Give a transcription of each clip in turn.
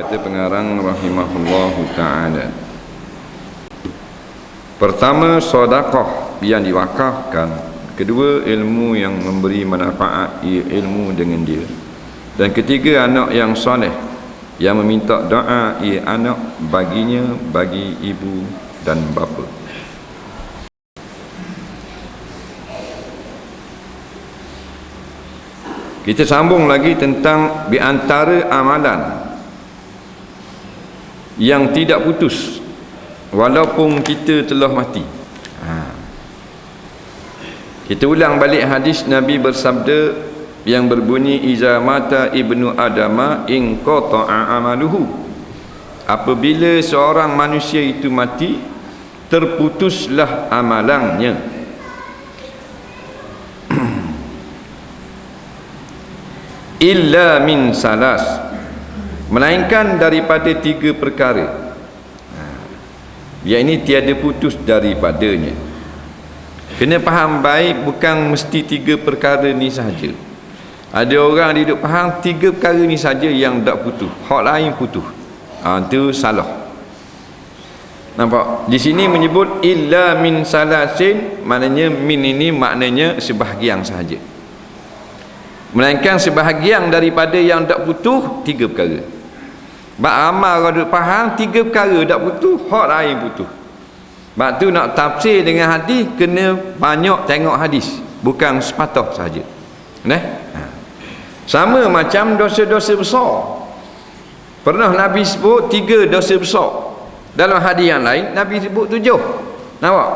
Kata pengarang rahimahullahu ta'ala, pertama sedekah yang diwakafkan, kedua ilmu yang memberi manfaat ilmu dengan dia, dan ketiga anak yang soleh yang meminta doa anak baginya, bagi ibu dan bapa. Kita sambung lagi tentang di antara amalan yang tidak putus walaupun kita telah mati. Kita ulang balik hadis Nabi bersabda yang berbunyi, iza mata ibnu adama in qata'a amaluhu. Apabila seorang manusia itu mati, terputuslah amalannya. Illa min salas, melainkan daripada tiga perkara. Yang ini tiada putus daripadanya. Kena faham baik, bukan mesti tiga perkara ni sahaja. Ada orang dia duk faham tiga perkara ni saja yang tak putus, hak lain putus. Itu salah. Nampak? Di sini menyebut illa min salasin, maknanya min ini maknanya sebahagian sahaja. Melainkan sebahagian daripada yang tak putus tiga perkara. Bak amal orang duk faham tiga perkara tak putus, hak lain putus. Bak tu nak tafsir dengan hadis kena banyak tengok hadis, bukan sepatah sahaja. Sama macam dosa-dosa besar. Pernah Nabi sebut tiga dosa besar. Dalam hadis yang lain Nabi sebut 7. Nampak?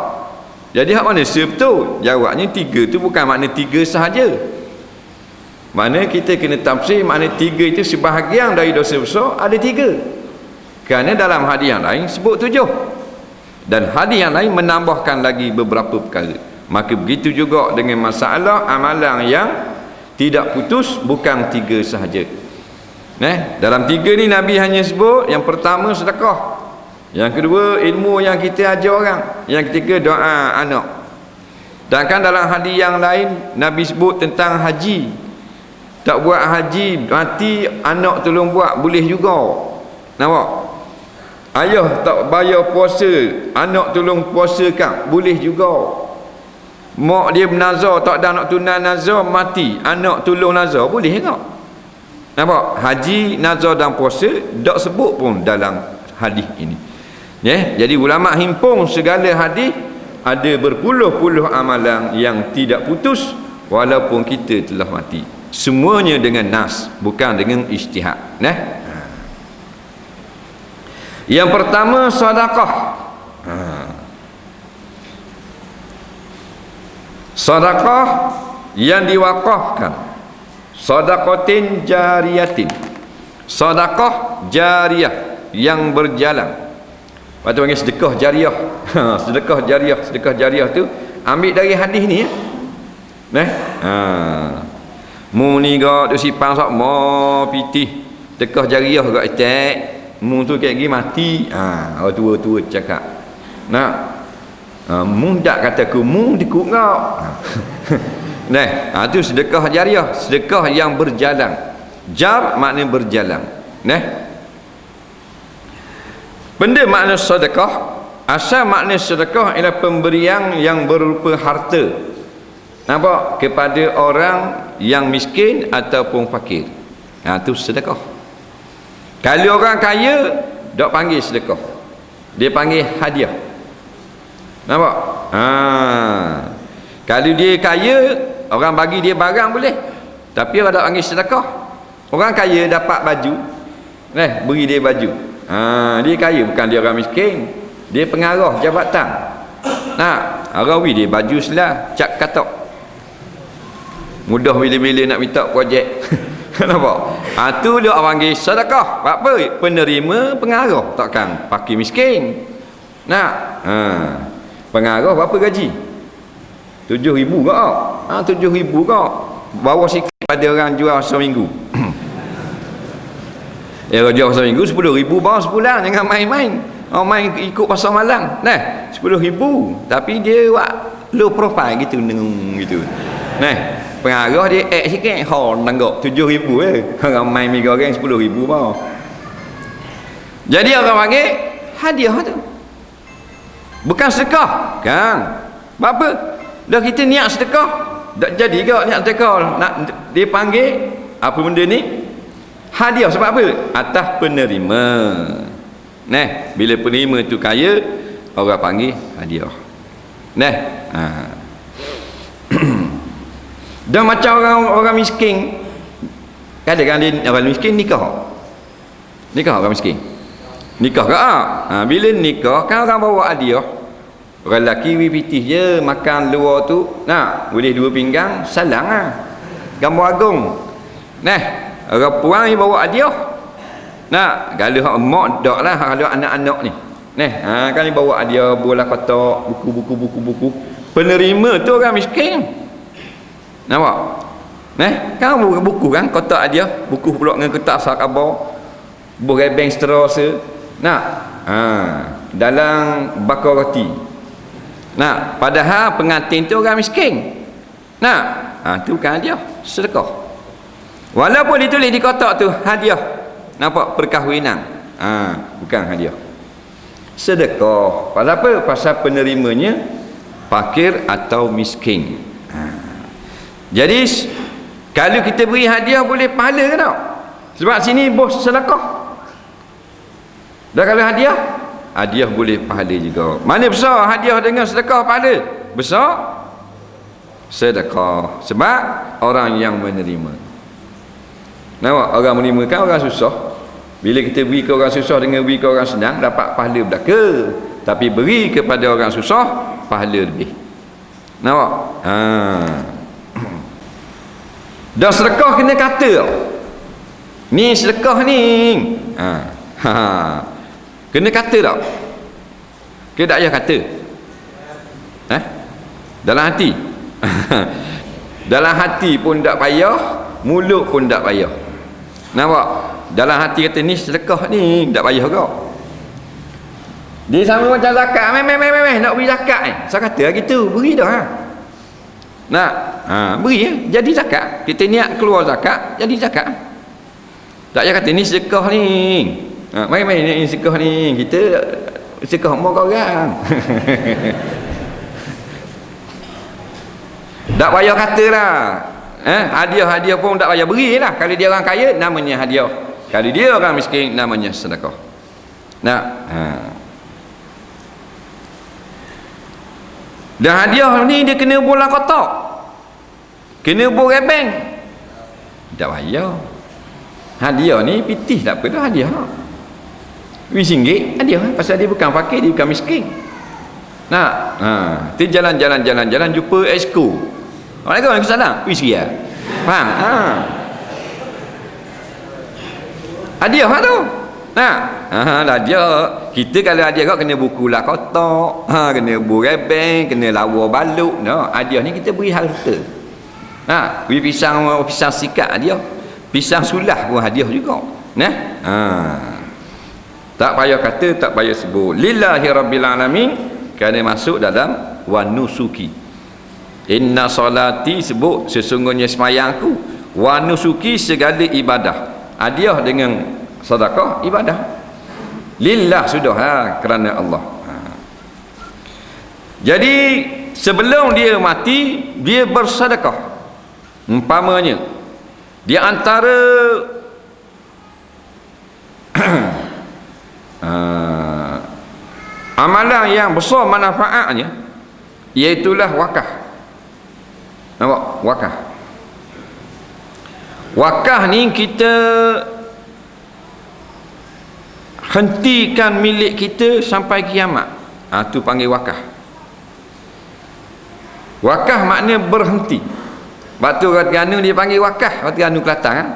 Jadi hak mana betul? Jawabnya tiga tu bukan makna tiga sahaja. Mana kita kena tafsir makna tiga itu sebahagian dari dosa besar, ada tiga. Kerana dalam hadis yang lain sebut 7. Dan hadis yang lain menambahkan lagi beberapa perkara. Maka begitu juga dengan masalah amalan yang tidak putus, bukan tiga sahaja. Dalam tiga ni Nabi hanya sebut yang pertama sedekah, yang kedua ilmu yang kita ajar orang, yang ketiga doa anak. Dan kan dalam hadis yang lain Nabi sebut tentang haji. Tak buat haji mati, anak tolong buat, boleh juga. Nampak? Ayah tak bayar puasa, anak tolong puasakan, boleh juga. Mak dia bernazar, tak ada anak tunai nazar, mati, anak tolong nazar, boleh tak? Nampak? Haji, nazar dan puasa tak sebut pun dalam hadis ini. Jadi ulama himpun segala hadis, ada berpuluh-puluh amalan yang tidak putus walaupun kita telah mati. Semuanya dengan nas, bukan dengan ijtihad. Yang pertama sedekah. Sedekah yang diwakafkan. Sedekatin jariyatin. Sedekah jariyah yang berjalan. Lepas tu panggil sedekah jariyah. Sedekah jariyah, sedekah jariyah tu ambil dari hadis ni ya. Mu ni gak tu sipang sak mo pitih. Sedekah jariyah gak attack. Mu tu kayak gini mati. Orang tua-tua cakap. Mu tak kataku mu dikut ngau. Tu sedekah jariyah, sedekah yang berjalan. Jar makna berjalan. Benda makna sedekah, asal makna sedekah ialah pemberian yang berupa harta. Nampak? Kepada orang yang miskin ataupun fakir. Itu sedekah. Kalau orang kaya tak panggil sedekah, dia panggil hadiah. Nampak? Kalau dia kaya, orang bagi dia barang boleh, tapi orang tak panggil sedekah. Orang kaya dapat baju, beri dia baju. Dia kaya, bukan dia orang miskin. Dia pengarah jabatan. Arawi dia baju selah, cap katok. Mudah bila-bila nak minta projek. Nampak? Tu dia orang panggil sedekah. Apa? Penerima pengarah, takkan fakir miskin. Pengarah berapa gaji? 7,000 kau. 7,000 kau. Bawa sikit pada orang jual seminggu. Jual seminggu 10,000 bawa sebulan. Jangan main-main. Orang main ikut pasar malam. 10,000. Tapi dia buat low profile gitu. Gitu. Pengarah dia sikit, nanggap 7,000 Orang main 3 orang 10,000 bawah. Jadi orang panggil hadiah tu. Bukan sedekah, kan? Apa? Dah kita niat sedekah, tak jadi ke niat sedekah? Nak dia panggil apa benda ni? Hadiah. Sebab apa? Atas penerima. Nah, bila penerima tu kaya, orang panggil hadiah. Nah, dan macam orang miskin, kadang-kadang dia orang miskin nikah orang miskin nikah ke bila nikah kan orang bawa hadiah. Orang lelaki pitih je makan luar tu, nak boleh 2 pinggang salang gambar agung. Nah, orang puang ni bawa hadiah, nak kalau hak mak dak lah, kalau anak-anak ni kan dia bawa hadiah bola kotak, buku. Penerima tu orang miskin. Nampak? Kan buku kan kotak hadiah, buku pula dengan kertas khabar, buku bank seterusnya. Nak dalam bakar roti. Nak padahal pengantin tu orang miskin. Nak tu bukan hadiah, sedekah. Walaupun ditulis di kotak tu hadiah, nampak perkahwinan, bukan hadiah, sedekah. Pasal apa? Pasal penerimanya fakir atau miskin. Jadi kalau kita beri hadiah boleh pahala ke tak? Sebab sini bos sedekah. Dah kalau hadiah boleh pahala juga. Mana besar hadiah dengan sedekah pahala? Besar sedekah. Sebab orang yang menerima. Nampak? Orang menerima kan orang susah. Bila kita beri ke orang susah dengan beri ke orang senang, dapat pahala belaka. Tapi beri kepada orang susah, pahala lebih. Nampak? Dan sedekah kena kata tau. Ni sedekah ni kena kata tau. Kita tak payah kata dalam hati. Dalam hati pun tak payah, mulut pun tak payah. Nampak? Dalam hati kata ni sedekah ni, tak payah kau. Dia sama macam zakat, nak beri zakat saya kata gitu, beri dah nak beri jadi zakat. Kita niat keluar zakat, jadi zakat. Tak payah kata ni sedekah ni, mari ni sedekah ni, kita sedekah mak orang. Tak payah kata lah. Hadiah pun tak payah beri lah. Kalau dia orang kaya namanya hadiah, kalau dia orang miskin namanya sedekah. Dan hadiah ni dia kena bola kotak, kena bola bank, tak payah. Hadiah ni pitih tak apa dah hadiah. RM20 hadiah pasal dia bukan fakir, dia bukan miskin. Tu jalan jumpa exco. Waalaikumsalam, kesalahan RM20 lah. Faham? Hadiah lah tu. Hadiah. Kita kalau hadiah kau kena buku lah kotak, kena burebeng, kena lawa baluk. Hadiah ni kita beri harta. Beri pisang sikat hadiah, pisang sulah pun hadiah juga. Tak payah kata, tak payah sebut. Lillahi rabbil alamin, kerana masuk dalam wa nusuki. Inna salati, sebut sesungguhnya sembahyangku, wa nusuki segala ibadah. Hadiah dengan sedekah ibadah. Lillah sudah kerana Allah. Jadi sebelum dia mati dia bersedekah. Umpamanya di antara amalan yang besar manfaatnya iaitulah wakaf. Nampak? Wakaf. Wakaf ni kita hentikan milik kita sampai kiamat. Tu panggil wakaf. Wakaf makna berhenti. Batu Terengganu dia panggil wakaf. Batu Terengganu Kelantan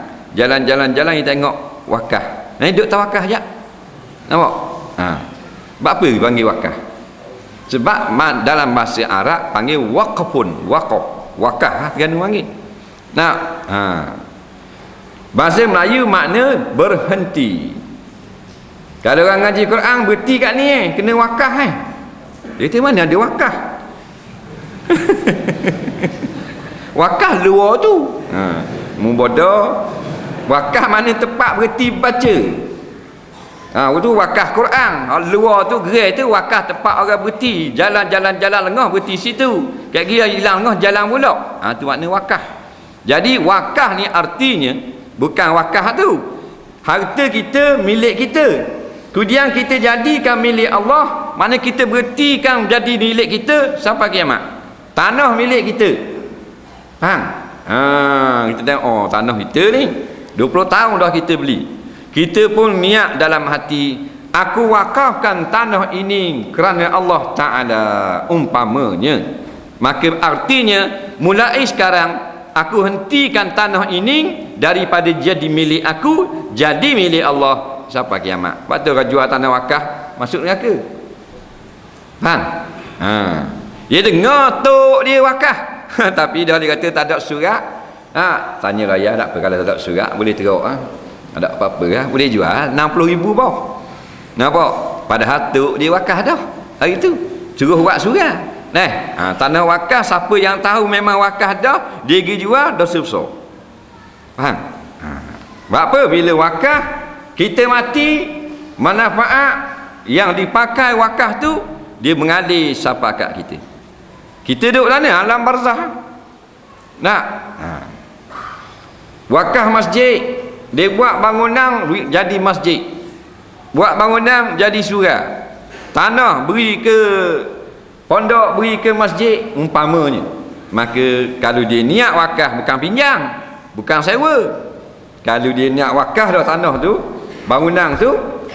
jalan-jalan kita tengok wakaf. Duduk tawakaf je. Nampak? Sebab apa dia panggil wakaf? Sebab dalam bahasa Arab panggil waqfun, wakaf Terengganu panggil. Bahasa Melayu makna berhenti. Kalau orang ngaji Quran berhenti kat ni kena wakaf dia kata mana ada wakaf. Wakaf luar tu mubodoh. Wakaf mana tempat berhenti baca. Itu wakaf Quran. Luar tu gerai tu wakaf tempat orang berhenti, jalan-jalan lengah berhenti situ. Kat dia hilang lengah jalan pula. Tu makna wakaf. Jadi wakaf ni artinya bukan wakaf tu. Harta kita milik kita. Kemudian kita jadikan milik Allah, mana kita berhentikan jadi milik kita sampai kiamat. Tanah milik kita. Faham? Kita tengok tanah kita ni 20 tahun dah kita beli. Kita pun niat dalam hati, aku wakafkan tanah ini kerana Allah Ta'ala umpamanya. Maka artinya mulai sekarang aku hentikan tanah ini daripada jadi milik aku, jadi milik Allah sampai kiamat. Lepas tu jual tanah wakaf masuk neraka. Faham? Dia dengar tok dia wakaf tapi dah dia kata tak ada surat. Tanya raya tak apa, kalau tak ada surat boleh teruk. Ada apa-apa lah, boleh jual 60,000 bawah. Nampak? Padahal tok dia wakaf dah hari tu, suruh buat surat. Tanah wakaf, siapa yang tahu memang wakaf dah, dia pergi jual, dosa besar. Faham? Sebab apa? Bila wakaf, kita mati, manfaat yang dipakai wakaf tu dia mengalir sampai kat kita. Kita duduk sana alam barzah. Wakaf masjid, dia buat bangunan jadi masjid, buat bangunan jadi surau, tanah beri ke pondok, beri ke masjid umpamanya. Maka kalau dia niat wakaf, bukan pinjam, bukan sewa, kalau dia niat wakaf dah tanah tu, bangunan tu,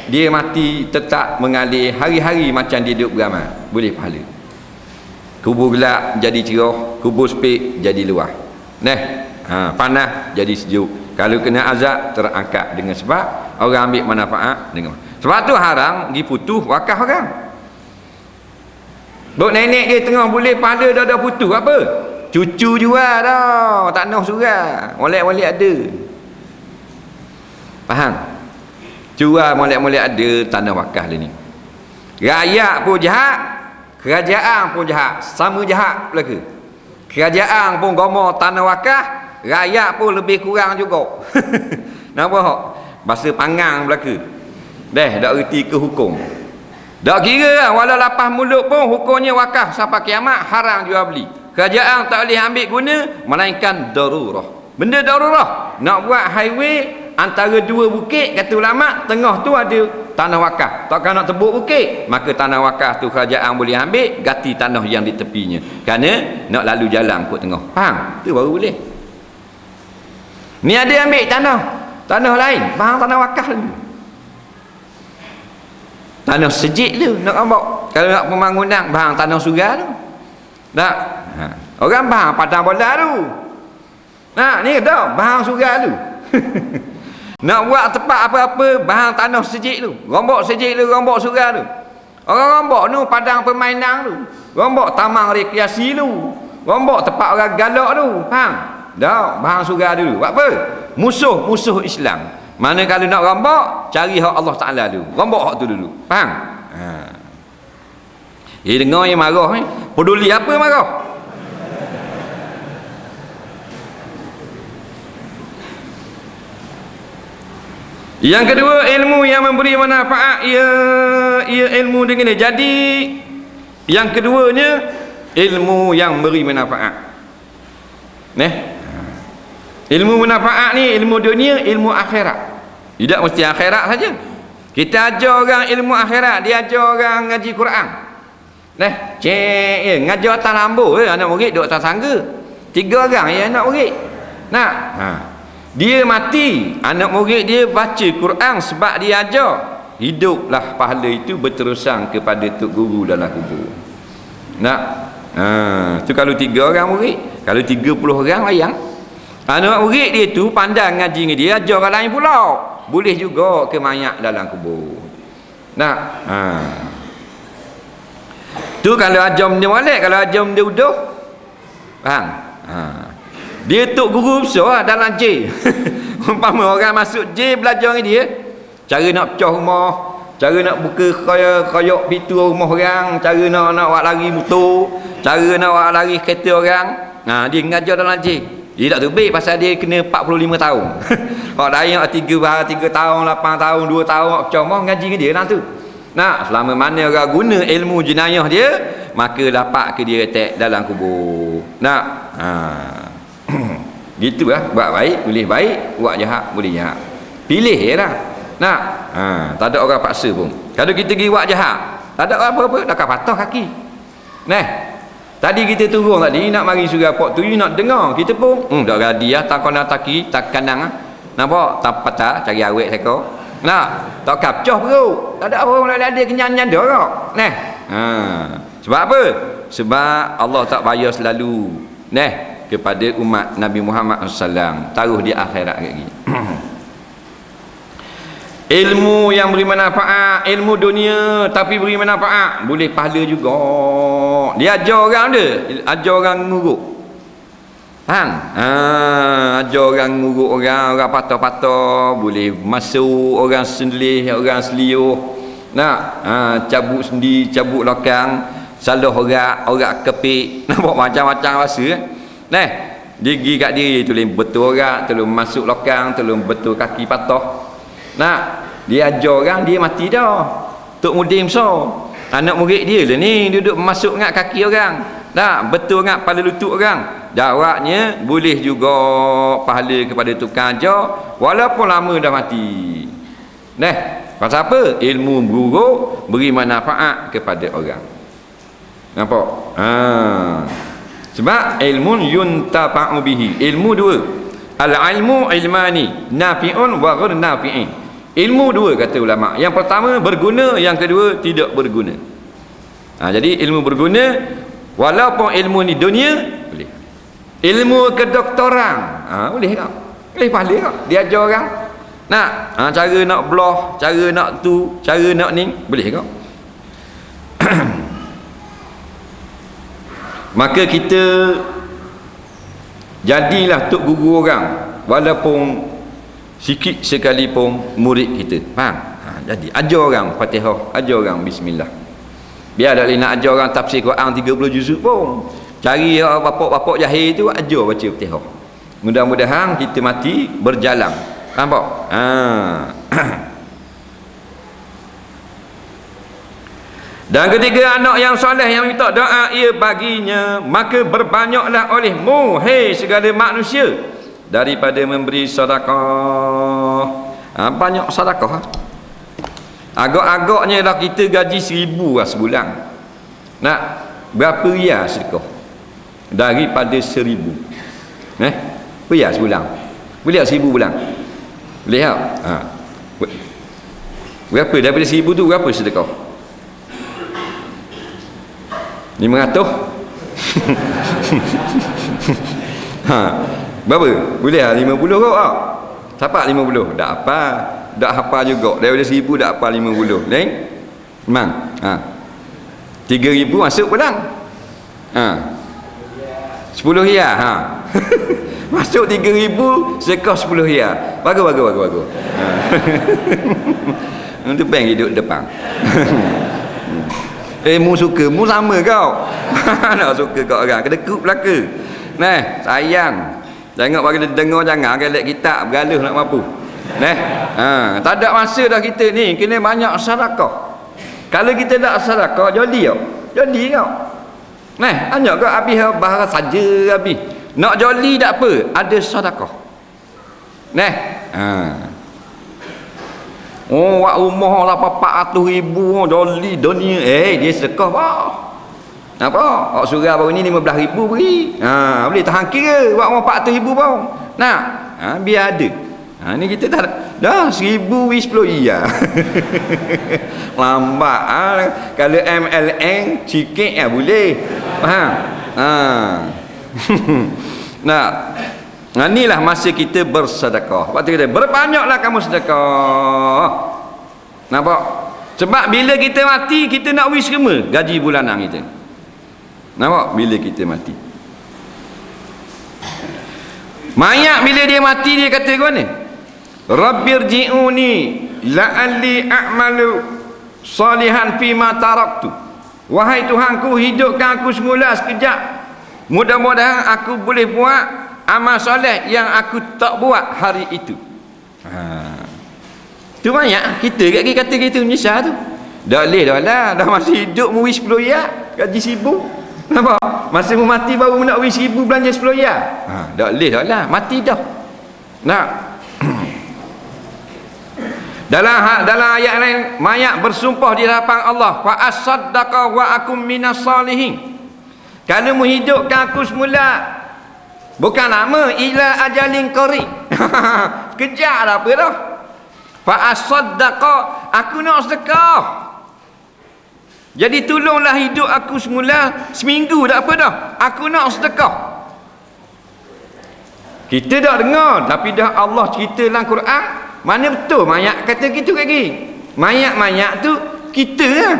dia mati tetap mengalir hari-hari macam dia duduk beramal, boleh pahala. Kubur gelap jadi cerah, kubur sepik jadi luas. Panas jadi sejuk. Kalau kena azab terangkat dengan sebab orang ambil manfaat dengan. Sebab tu haram pergi putus wakaf orang. Bok nenek dia tengah boleh pahala dah putus apa? Cucu jual dah, tak nak surat. Molek-molek ada. Faham? Jual molek-molek ada tanah wakaf ni. Rakyat pun jahat, kerajaan pun jahat, sama jahat belaka. Kerajaan pun gomor tanah wakaf, rakyat pun lebih kurang juga. Nampak? Bahasa pangang belaka. Tak erti ke hukum. Tak kira lah, walau lapas mulut pun hukumnya wakaf sampai kiamat, haram jual beli. Kerajaan tak boleh ambil guna melainkan darurah. Benda darurah, nak buat highway antara dua bukit, kata ulama, tengah tu ada tanah wakaf. Takkan nak tebuk bukit, maka tanah wakaf tu kerajaan boleh ambil, ganti tanah yang di tepinya. Kerana nak lalu jalan kot tengah. Faham? Tu baru boleh. Ni ada ambil tanah lain, faham, tanah wakaf ni. Tanah sejik tu nak ambil. Kalau nak pembangunan, faham, tanah surau tu. Tak? Orang faham padang bola tu. Ni dah faham surau tu. Nak buat tempat apa-apa, bahan tanah sejik tu, rombok sejik tu, rombok surau tu. Orang rombok tu padang permainan tu, rombok taman rekreasi tu, rombok tempat orang galak tu. Faham? Dah bahan surau dulu. Buat apa? Musuh Islam. Mana kalau nak rombok, cari hak Allah Ta'ala dulu, rombok hak tu dulu. Faham? Dengar yang marah ni, peduli apa marah? Yang kedua, ilmu yang memberi manfaat, ia ilmu dengan dia. Jadi yang keduanya, ilmu yang memberi manfaat. Ilmu manfaat ni ilmu dunia, ilmu akhirat. Tidak mesti akhirat saja. Kita ajar orang ilmu akhirat, dia ajar orang ngaji Quran. Ngajar atas lambu, anak murid duduk atas tangga. 3 orang ya anak murid. Dia mati, anak murid dia baca Quran sebab dia ajar. Hiduplah pahala itu berterusan kepada tok guru dalam kubur. Tu kalau 3 orang murid. Kalau 30 orang layang, anak murid dia tu pandang ngaji dengan dia, ajar orang lain pula, boleh juga ke mayat dalam kubur. Tu kalau ajar dia molek, kalau ajar dia uduh. Faham? Dia tok guru besar dalam J. Umpama orang masuk J belajar dengan dia, cara nak pecah rumah, cara nak buka koyak pintu rumah orang, cara nak buat lari motor, cara nak buat lari kereta orang. Dia ngajar dalam J. Dia tak terbit pasal dia kena 45 tahun. Kalau dayang 3 tahun, 8 tahun, 2 tahun ceramah ngaji ke dia nak tu. Nak selama mana orang guna ilmu jenayah dia, maka dapat ke dia attack dalam kubur. Nak gitulah, buat baik boleh baik, buat jahat boleh jahat. Pilih je lah. Nak tak ada orang paksa pun. Kalau kita pergi buat jahat, tak ada apa-apa, dah patah kaki. Tadi kita turun tadi nak mari surau Port tu, you nak dengar kita pun dak radi tak kena taki tak kanang nampak tak patah cari awet seko nak tak kapcah perut, tak ada apa orang ada kenyang nyanda kok sebab apa? Sebab Allah tak bayar selalu kepada umat Nabi Muhammad SAW, taruh di akhirat lagi. Ilmu yang beri manfaat, ilmu dunia tapi beri manfaat, boleh pahala juga. Dia ajar orang dia, ajar orang nguruk. Faham? Ajar orang nguruk orang patah-patah, boleh masuk orang sendelih, orang seliuh. Nak cabut sendi, cabut lokang, salah orang kepik, nampak macam-macam rasa. Gigi kat diri tolong betul orang, tolong masuk lokang, tolong betul kaki patah. Nak dia ajar orang, dia mati dah. Tok Mudim besar, anak murid dia lah ni, duduk masuk ngat kaki orang, nak betul ngat kepala lutut orang. Jawabnya boleh juga pahala kepada tukang ajar walaupun lama dah mati. Pasal apa? Ilmu guru beri manfaat kepada orang. Nampak? Sebab ilmun yuntafa'u bihi. Ilmu dua. Al-ilmu ilmani, nafi'un wa ghairu nafi'in. Ilmu dua kata ulama. Yang pertama berguna, yang kedua tidak berguna. Jadi ilmu berguna walaupun ilmu ni dunia boleh. Ilmu kedoktoran boleh tak? Boleh pahala tak? Dia ajar orang. Nak cara nak belah, cara nak tu, cara nak ni, boleh tak? Maka kita jadilah tok guru orang walaupun sikit sekalipun murid kita. Faham? Jadi ajar orang Fatihah, ajar orang bismillah. Biar tak boleh nak ajar orang tafsir Quran 30 juzuk pun, cari bapak-bapak jahil tu ajar baca Fatihah. Mudah-mudahan kita mati berjalan. Nampak? Dan ketiga, anak yang soleh yang minta doa ia baginya, maka berbanyaklah olehmu hei segala manusia daripada memberi sedekah. Banyak sedekah. Agak-agaknya lah kita gaji 1,000 lah sebulan. Nak berapa riyal sedekah? Daripada 1,000. Riyal sebulan. Boleh tak 1,000 bulan? Boleh tak? Berapa daripada 1,000 tu berapa sedekah? 500. Berapa? Boleh lah 50 kau tak? Siapa 50? Tak apa. Tak apa juga. Daripada 1,000 tak apa 50. Lain? Memang? 3,000 masuk pulang. 10 riyal. Masuk 3,000, sedekah 10 riyal. Bagus. Untuk bank hidup depan. Mu suka, mu sama kau. Nak suka kau orang kedekut belaka. Sayang. Jangan bagi dengar, jangan gelak kitab bergaluh nak mampu. Tak ada masa dah kita ni kena banyak sedekah. Kalau kita tak sedekah joli kau. Joli kau. Hanya kau habis bahasa saja habis. Nak joli tak apa, ada sedekah. Wak rumah lah 400,000 joli dunia. Dia sedekah apa? Apa? Awak surau baru ni 15,000 beri. Boleh tahan kira wak rumah 400,000 pun. Biar ada. Ni kita tak dah 1,000 wis 10 iya. Lambat. Kalau MLN sikit boleh. Faham? Inilah masa kita bersedekah. Waktu kita berbanyaklah kamu sedekah. Nampak? Sebab bila kita mati, kita nak wis semua gaji bulanan kita. Nampak? Bila kita mati, mayat bila dia mati, dia kata ke mana? Rabbirji'uni la'alli a'malu salihan fima taraktu. Wahai Tuhanku, hidupkan aku semula sekejap, mudah-mudahan aku boleh buat amal soleh yang aku tak buat hari itu. Tu banyak kita kat kata gitu menyesal tu. Dah boleh dah lah, dah masih hidup mu wis 10 ya, gaji 1000. Nampak? Masa mu mati baru nak wis 1000 belanja 10 ya. Dah boleh dah lah, mati dah. Nah. Dalam ayat lain, mayat bersumpah di hadapan Allah, fa as-saddaqa wa akum minas salihin. Kalau mu hidupkan aku semula, bukan lama, ila ajalin qarib. Kejar apa dah? Fa as-saddaqa, aku nak sedekah. Jadi tolonglah hidup aku semula seminggu tak apa dah. Aku nak sedekah. Kita dah dengar tapi dah Allah cerita dalam Quran, mana betul mayat kata gitu lagi. Mayat-mayat tu kita lah.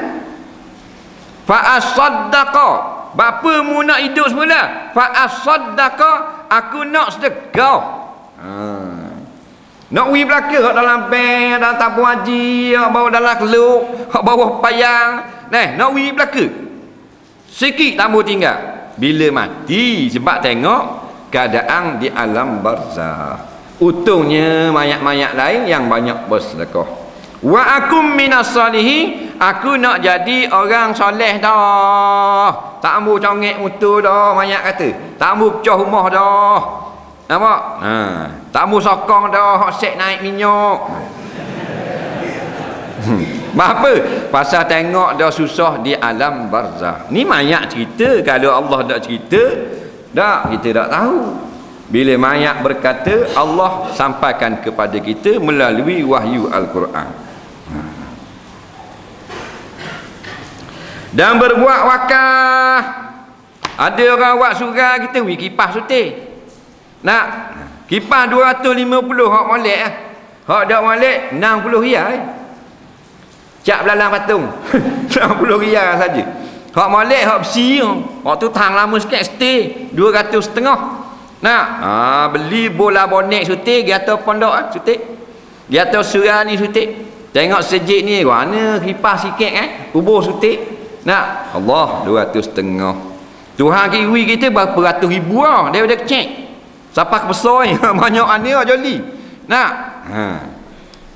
Fa as-saddaqa, bapa mu nak hidup semula. Fa as-saddaqa, aku nak sedekah. Nak pergi belaka dalam bank, dalam tabung haji, bawa dalam keluk, bawa payang. Nak pergi belaka. Sikit tambah tinggal. Bila mati, sebab tengok keadaan di alam barzah. Untungnya mayat-mayat lain yang banyak bersedekah. Wa akum minas salihin, aku nak jadi orang soleh dah. Tak ambil congek motor dah, mayat kata. Tak ambil pecah rumah dah. Nampak? Tak ambil sokong dah, hot set naik minyak. Apa? Pasal tengok dah susah di alam barzah. Ni mayat cerita. Kalau Allah tak cerita, dah kita tak tahu. Bila mayat berkata, Allah sampaikan kepada kita melalui wahyu Al-Quran. Dan berbuat wakaf. Ada orang buat surah kita, kipas sutik. Nak kipas 250 hak molek ah. Hak dak molek 60 riyal. Cak belalang patung. 60 riyal saja. Hak molek hak besi, hak tu tang lama sikit stay 250. Nak beli bola bonek sutik, gata pondok sutik. Gata surah ni sutik. Tengok sejik ni mana kipas sikit kubur sutik. Nak Allah 250. Tuhan kiwi kita berapa ratus ribu dia dah cek. Siapa besar ni banyak ani joli. Nak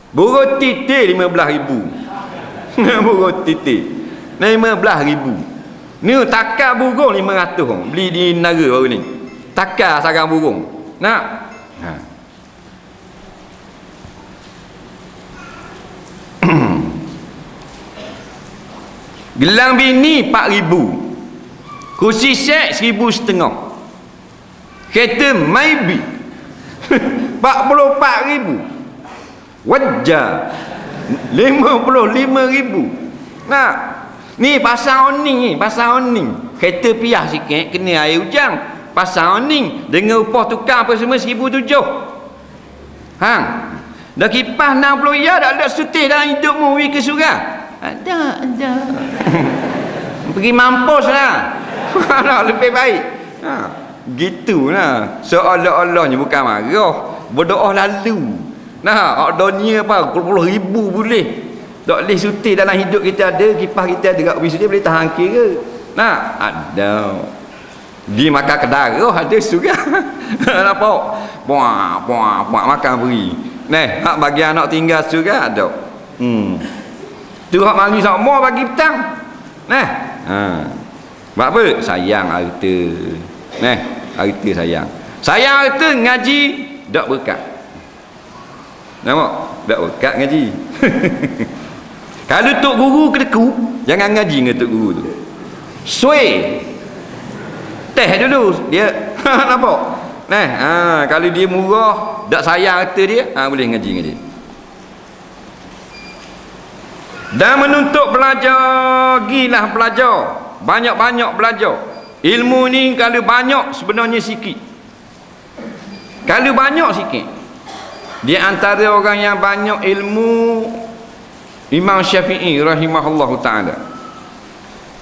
burung titik 15,000. Burung titik 15,000. Ni takar burung 500 beli di negara baru ni. Takar sarang burung. Nak gelang bini 4,000. Kursi set 1,500. Kereta maybe 44,000. Wajah 55,000. Nah, ni pasang oning ni, pasang oning. Kereta piah sikit kena air hujan, pasang oning dengan upah tukar apa semua 1,700. Hang. Dah kipas 60 ya dah ada sutih dalam hidupmu pergi ke surga. Ada. Pergi mampuslah. Lebih baik. Gitulah, seolah-olahnya bukan marah, berdoa lalu. Nah, dunia apa 10,000 boleh. Tak boleh suti dalam hidup kita ada, kipas kita ada kat ofis dia boleh tahan kira. Nah, ada. Di makan kedarah ada juga. Nampak? Puak makan beri. Hak bagi anak tinggal juga ada. Tu hak mari sama bagi petang. Buat apa? Sayang harta. Harta sayang. Sayang harta ngaji tak berkat. Nampak? Tak berkat ngaji. Kalau tok guru kedeku, jangan ngaji dengan tok guru tu. Suai. Teh dulu dia. Nampak? Kalau dia murah, tak sayang harta dia, boleh ngaji dengan dia. Dan menuntut belajar, gilah belajar. Banyak-banyak belajar. Ilmu ni kalau banyak sebenarnya sikit. Kalau banyak sikit. Di antara orang yang banyak ilmu, Imam Syafi'i rahimahullahu ta'ala.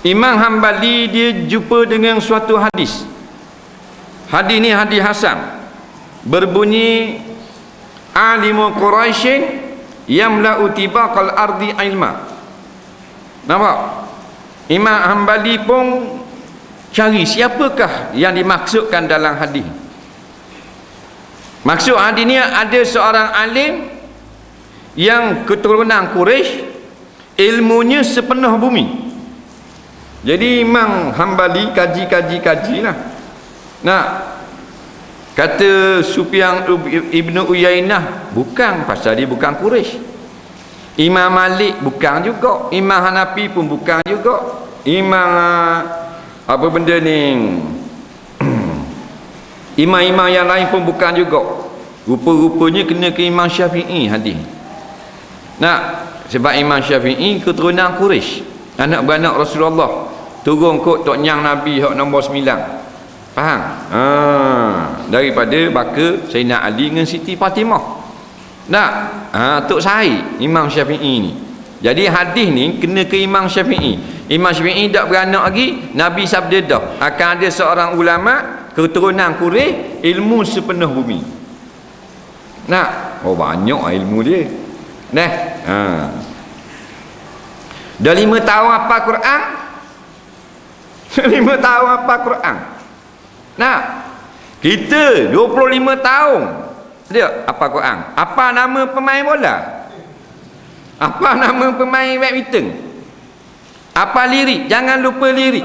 Imam Hanbali dia jumpa dengan suatu hadis. Hadis ni hadis hasan. Berbunyi alimu Quraisyin yamla'u tibaqal ardi ilma. Nampak? Imam Hanbali pun cari siapakah yang dimaksudkan dalam hadis. Maksud hadis ni ada seorang alim yang keturunan Quraisy, ilmunya sepenuh bumi. Jadi Imam Hambali kaji lah. Nah, kata Sufyan Ibnu Uyainah, bukan, pasal dia bukan Quraisy. Imam Malik bukan juga, Imam Hanafi pun bukan juga, Imam apa benda ni imam-imam yang lain pun bukan juga. Rupa-rupanya kena ke Imam Syafi'i hadis. Nah, sebab Imam Syafi'i keturunan Quraisy, anak beranak Rasulullah, turun kot tok nyang Nabi hak nombor 9. Faham? Daripada baka Sayyidina Ali dengan Siti Fatimah. Nah, Tok Sahih Imam Syafi'i ni. Jadi hadis ni kena ke Imam Syafi'i. Imam Syafi'i tak beranak lagi, Nabi sabda dah akan ada seorang ulama keturunan Quraisy, ilmu sepenuh bumi. Nah, banyak ilmu dia. Nah, dah 5 tahun hafal Quran. 5 tahun hafal Quran. Nah, kita 25 tahun dia hafal Quran. Apa nama pemain bola? Apa nama pemain badminton? Apa lirik? Jangan lupa lirik.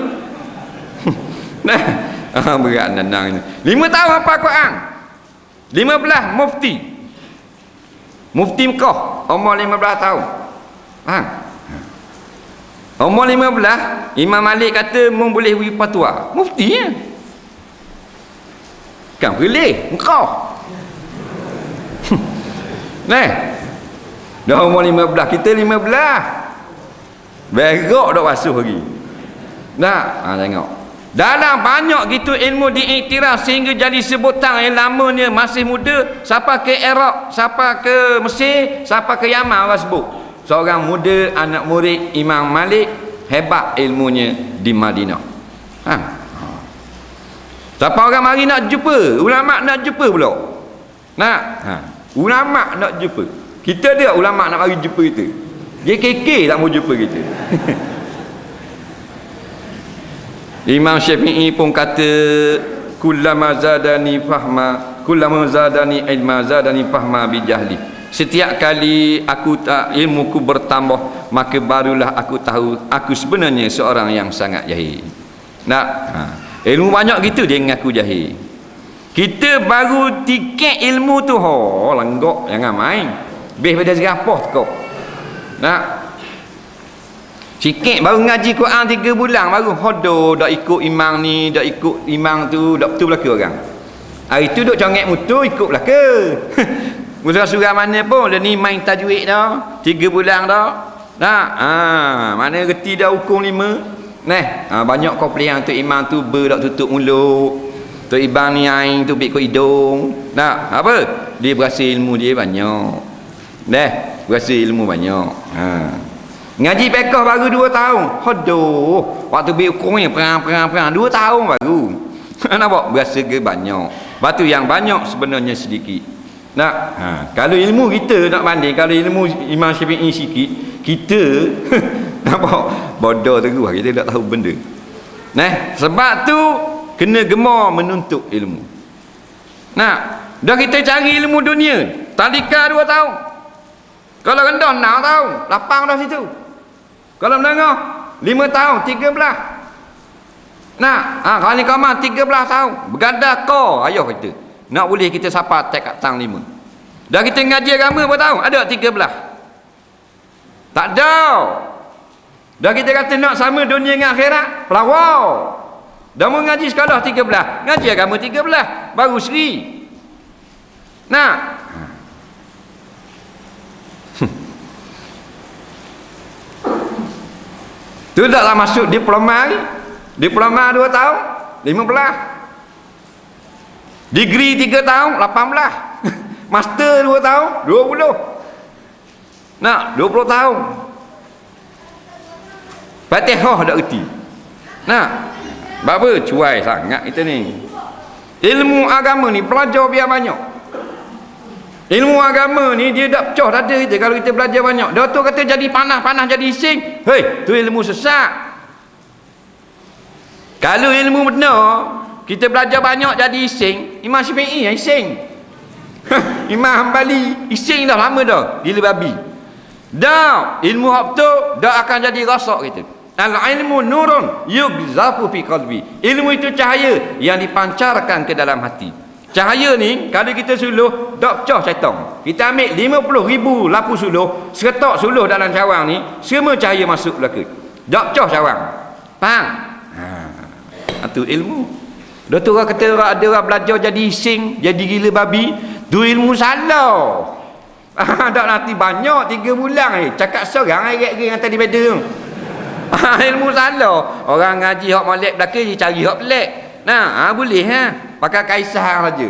Nah, berat nandang ni. 5 tahun hafal Quran. 15 mufti. Mufti Mekah umur 15 tahun. Faham? Umur 15, Imam Malik kata mung boleh beri fatwa. Mufti ya. Kan boleh Mekah. Nah, dah umur 15, kita 15. Berak dah basuh lagi. Nah, tengok. Dalam banyak gitu ilmu diiktiraf sehingga jadi sebutan yang lamanya masih muda. Siapa ke Iraq, siapa ke Mesir, siapa ke Yaman orang sebut. Seorang muda anak murid Imam Malik, hebat ilmunya di Madinah. Siapa orang mari nak jumpa, ulama nak jumpa pula. Nak, ulama nak jumpa. Kita dia ulama nak mari jumpa kita. JKK tak mau jumpa kita. Imam Syafi'i pun kata, kullama zadani fahma, kullama zadani ilma zadani fahma bijahli. Setiap kali ilmuku bertambah, maka barulah aku tahu aku sebenarnya seorang yang sangat jahil. Nak, ilmu banyak gitu dia mengaku jahil. Kita baru tiket ilmu tu, lenggok, jangan main. Bih pada serapah kau. Nak, sikit baru ngaji Quran 3 bulan baru hodoh dak ikut imam ni, dak ikut imam tu, dak betul belaka orang. Hari tu duk congek motor ikut belaka. Surah-surah mana pun dia ni main tajwid dah 3 bulan dah. Nah, mana reti dah hukum 5. Nah, banyak komplain tu imam tu dak tutup mulut. Tu ibang ni aing tu bik hidung. Nah, apa? Dia berasa ilmu dia banyak. Dah, berasa ilmu banyak. Ngaji fiqh baru 2 tahun. Hodoh. Waktu bik hukumnya perang 2 tahun baru. Nampak? Berasa ke banyak. Batu yang banyak sebenarnya sedikit. Nak, kalau ilmu kita nak banding, kalau ilmu Imam Syafi'i sikit, kita nampak bodoh terus, kita tak tahu benda. Nah, sebab tu kena gemar menuntut ilmu. Nah, dah kita cari ilmu dunia, tadika 2 tahun. Kalau rendah 6 tahun, lapang dah situ. Kalau menengah 5 tahun, 13. Nah, kalau ni kamar 13 tahun, bergadah kau ayuh kita. Nak boleh kita sapa tek kat tang 5. Dah kita ngaji agama berapa tahun? Ada 13. Tak ada. Dah kita kata nak sama dunia dengan akhirat, pelawau. Dah mau ngaji sekolah 13, ngaji agama 13, baru seri. Nah, tu taklah masuk diploma ni. Diploma 2 tahun 15. Degree 3 tahun 18. Master 2 tahun 20. Nak 20 tahun. Fatihah dak reti. Nah, apa cuai sangat kita ni. Ilmu agama ni belajar biar banyak. Ilmu agama ni dia dak pecah dada kita kalau kita belajar banyak. Dah tu kata jadi panah jadi ising. Hei, tu ilmu sesat. Kalau ilmu benar, kita belajar banyak jadi ising. Imam Syafi'i yang ising. Imam Hanbali ising dah lama dah gila babi. Dah ilmu hak betul dah akan jadi rosak gitu. Al-ilmu nurun yugzafu fi qalbi. Ilmu itu cahaya yang dipancarkan ke dalam hati. Cahaya ni kalau kita suluh dak pecah syaitan. Kita ambil 50,000 lampu suluh, seretak suluh dalam cawang ni, semua cahaya masuk belaka. Dak pecah cawang. Faham? Itu ilmu. Dah tu orang kata ada orang belajar jadi ising, jadi gila babi, tu ilmu salah. Tak nanti banyak 3 bulan cakap seorang ayat-ayat yang tadi beda. Ilmu salah. Orang ngaji hak molek belaka dia cari hak pelik. Nah, boleh pakai kaisar saja.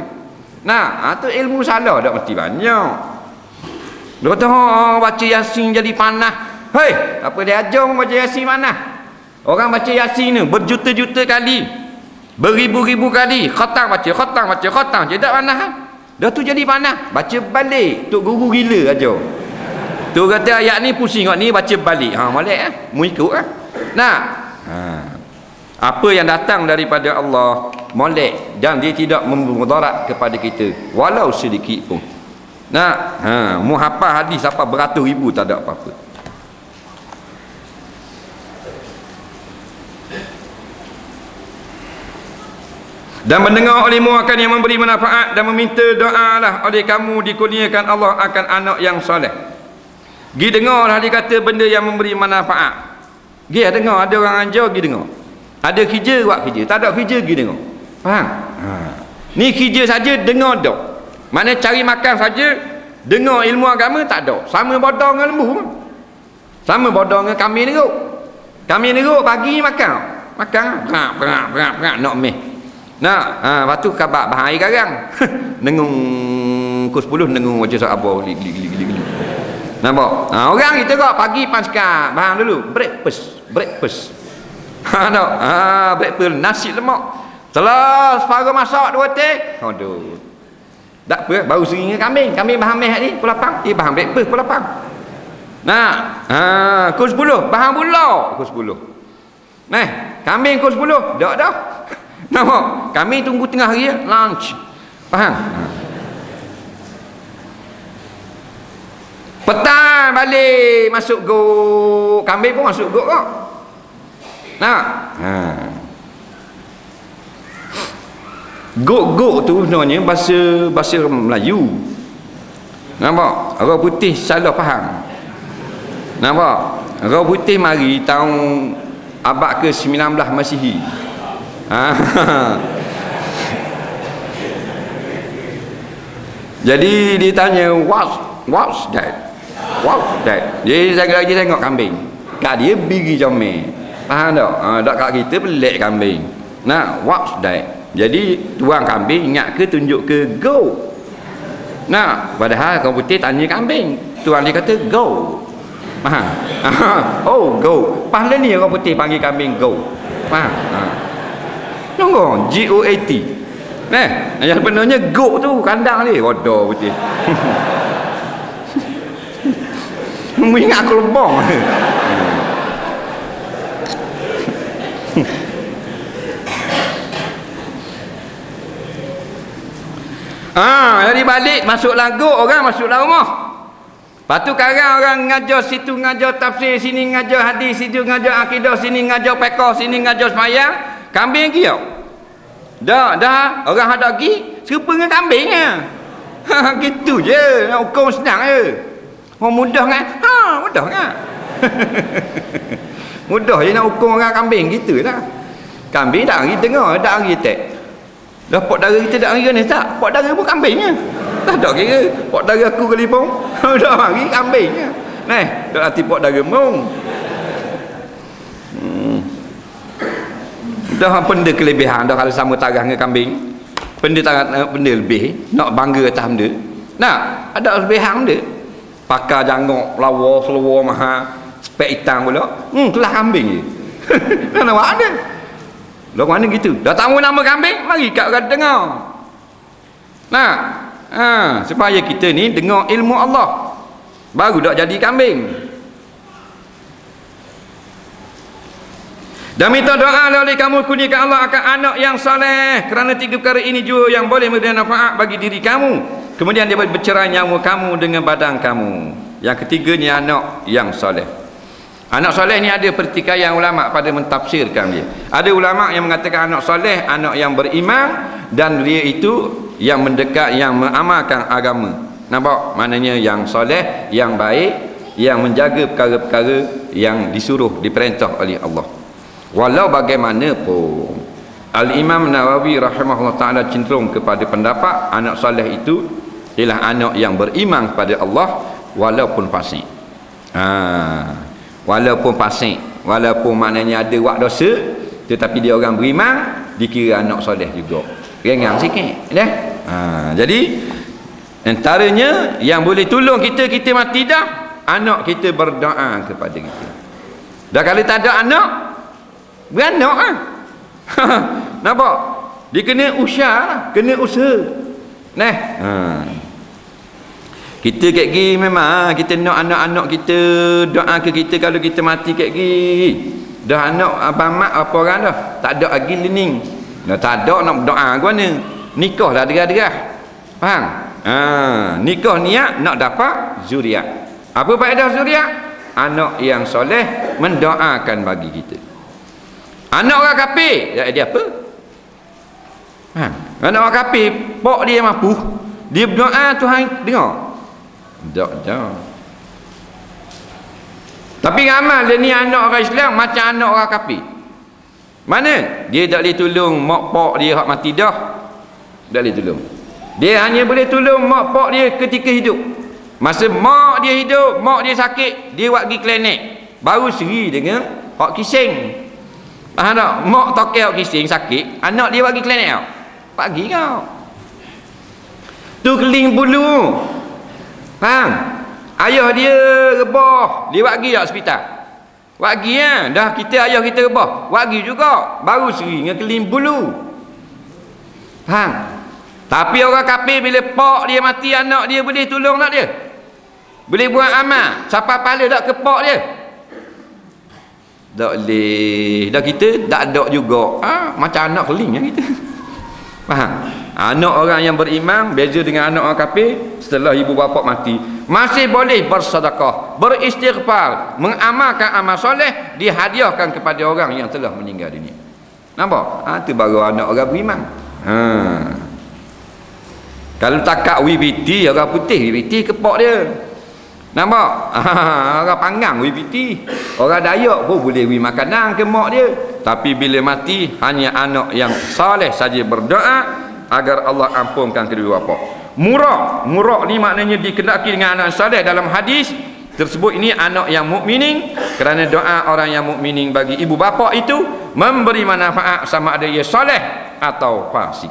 Nah, tu ilmu salah dak mesti banyak. Dia kata baca Yasin jadi panah. Hei, apa dia ajar baca Yasin panah? Orang baca Yasin ni berjuta-juta kali, beribu-ribu kali khatam baca, je tak panah. Dah tu jadi panah, baca balik. Tok guru gila aja. Tu kata ayat ni pusing kau ni baca balik. Molek mu ikut Nah. Apa yang datang daripada Allah molek dan dia tidak memudarat kepada kita walau sedikit pun. Nah, mu hafal hadis apa beratus ribu tak ada apa-apa. Dan mendengar olehmu akan yang memberi manfaat dan meminta doalah oleh kamu dikurniakan Allah akan anak yang soleh. Gi dengar dia kata benda yang memberi manfaat. Gi dengar ada orang ajar gi dengar. Ada kerja buat kerja, tak ada kerja gi dengar. Faham? Ni kerja saja dengar dak. Mana cari makan saja dengar ilmu agama tak ada. Sama bodoh dengan lembu. Sama bodoh dengan kambing neruk. Kambing neruk pagi makan. Berak nak meh. Nah, lepas tu kabak bahai garang. Nengung pukul 10 nengung macam abah gili. Nampak? Orang kita kok pagi panskar, bahang dulu, breakfast. Breakfast nasi lemak. Telah separuh masak 2 teh. Aduh. Tak apa, baru seringa kambing bahang meh ni pukul 8. Dia bahang breakfast pukul 8. Nah, pukul 10 bahang bulau pukul 10. Kambing pukul 10 dah. Nampak? Kami tunggu tengah hari lunch. Faham? Petang balik masuk go. Kambing pun masuk go kok. Nah. Go tu sebenarnya bahasa Melayu. Nampak? Orang putih salah faham. Nampak? Orang putih mari tahun abad ke-19 Masihi. Jadi dia tanya what's that? Jadi saya lagi tengok kambing. Kat dia bigi comel. Faham tak? Tak kat kita pelik kambing. Nah, what's that? Jadi tuang kambing ingat ke tunjuk ke go. Nah, padahal orang putih tanya kambing. Tuang dia kata go. Faham? Oh, go. Pahala ni orang putih panggil kambing go. Faham? Tunggu, G-O-A-T. Yang sebenarnya go tu kandang ni. Waduh putih. Mengingat aku lebong. Jadi balik masuklah go, orang masuklah rumah. Lepas tu sekarang orang ngajar situ ngajar tafsir, sini ngajar hadis, situ ngajar akidah, sini ngajar fiqh, sini ngajar sembahyang. Kambing lagi tau. Dah orang ada lagi serupa dengan kambing gitu je, nak hukum senang je. Mudah kan? Mudah kan? Mudah je nak hukum orang kambing gitu lah. Kambing tak hari dengar, tak hari tek. Dah pok dara kita tak hari ni tak? Pok dara pun kambingnya. Tak ada kira. Pok dara aku kali pun. Dah hari kambingnya. Tak hati pok dara mung. Dah benda kelebihan dah kalau sama tarah dengan kambing. Benda lebih nak bangga atas benda. Ada kelebihan dia. Pakar jangok lawa seluar mahal spek hitam pula. Kelah kambing je. Mana ada? Lah mana gitu. Dah tahu nama kambing, mari kat orang dengar. Supaya kita ni dengar ilmu Allah. Baru dak jadi kambing. Dan minta doa oleh kamu kurniakan Allah akan anak yang soleh, kerana 3 perkara ini juga yang boleh memberi manfaat bagi diri kamu. Kemudian dia bercerai nyawa kamu dengan badan kamu. Yang ketiganya anak yang soleh. Anak soleh ni ada pertikaian ulama pada mentafsirkan dia. Ada ulama yang mengatakan anak soleh, anak yang beriman dan dia itu yang mendekat, yang mengamalkan agama. Nampak? Maknanya yang soleh, yang baik, yang menjaga perkara-perkara yang disuruh, diperintah oleh Allah. Walau bagaimanapun, Al-Imam Nawawi rahimahullah ta'ala cenderung kepada pendapat anak soleh itu ialah anak yang beriman kepada Allah walaupun fasik. Walaupun fasik, walaupun maknanya ada buat dosa, tetapi dia orang beriman, dikira anak soleh juga. Ringan sikit dah. Jadi antaranya yang boleh tolong kita mati dah, anak kita berdoa kepada kita. Dah kalau tak ada anak, beranak ah. Nampak? Dia kena usaha, kena usaha. Nah, kita kat gini memang kita nak anak-anak kita doa ke kita kalau kita mati kat gini. Dah anak abang mak apa orang dah, tak ada lagi learning. Dah tak ada nak doa gua ni. Nikah dah derah-derah. Faham? Nikah niat nak dapat zuriat. Apa faedah zuriat? Anak yang soleh mendoakan bagi kita. Anak orang kafir, dia apa? Anak orang kafir, pok dia mampu, dia berdoa Tuhan dengar. Tak. Tapi ramal dia ni anak orang Islam macam anak orang kafir. Mana? Dia tak boleh tolong mak pok dia hak mati dah. Tak boleh tolong. Dia hanya boleh tolong mak pok dia ketika hidup. Masa mak dia hidup, mak dia sakit, dia buat pergi klinik. Baru seri dengan hak kising. Faham tak? Mak tokel hak kising sakit, anak dia buat pergi klinik tau. Pagi kau. Tu keling bulu. Faham? Ayah dia rebah, dia buat pergi tak hospital. Buat pergi dah kita ayah kita rebah. Buat pergi juga. Baru seri dengan keling bulu. Faham? Tapi orang kafir bila pak dia mati, anak dia boleh tolong tak dia? Boleh buat amal, siapa pahala tak ke pak dia? Tak boleh. Dah kita tak ada juga. Macam anak keling yang kita. Faham? Anak orang yang beriman beza dengan anak orang kafir. Setelah ibu bapa mati masih boleh bersedekah, beristighfar, mengamalkan amal soleh, dihadiahkan kepada orang yang telah meninggal dunia. Nampak? Itu baru anak orang beriman. Kalau takat WBT, orang putih WBT kepak dia. Nampak? Orang panggang WBT. Orang Dayak pun boleh beri makanan ke mak dia. Tapi bila mati, hanya anak yang saleh saja berdoa agar Allah ampunkan kedua bapa. Murah ni maknanya dikenaki dengan anak saleh. Dalam hadis tersebut ini anak yang mukminin, kerana doa orang yang mukminin bagi ibu bapa itu memberi manfaat sama ada ia saleh atau fasik.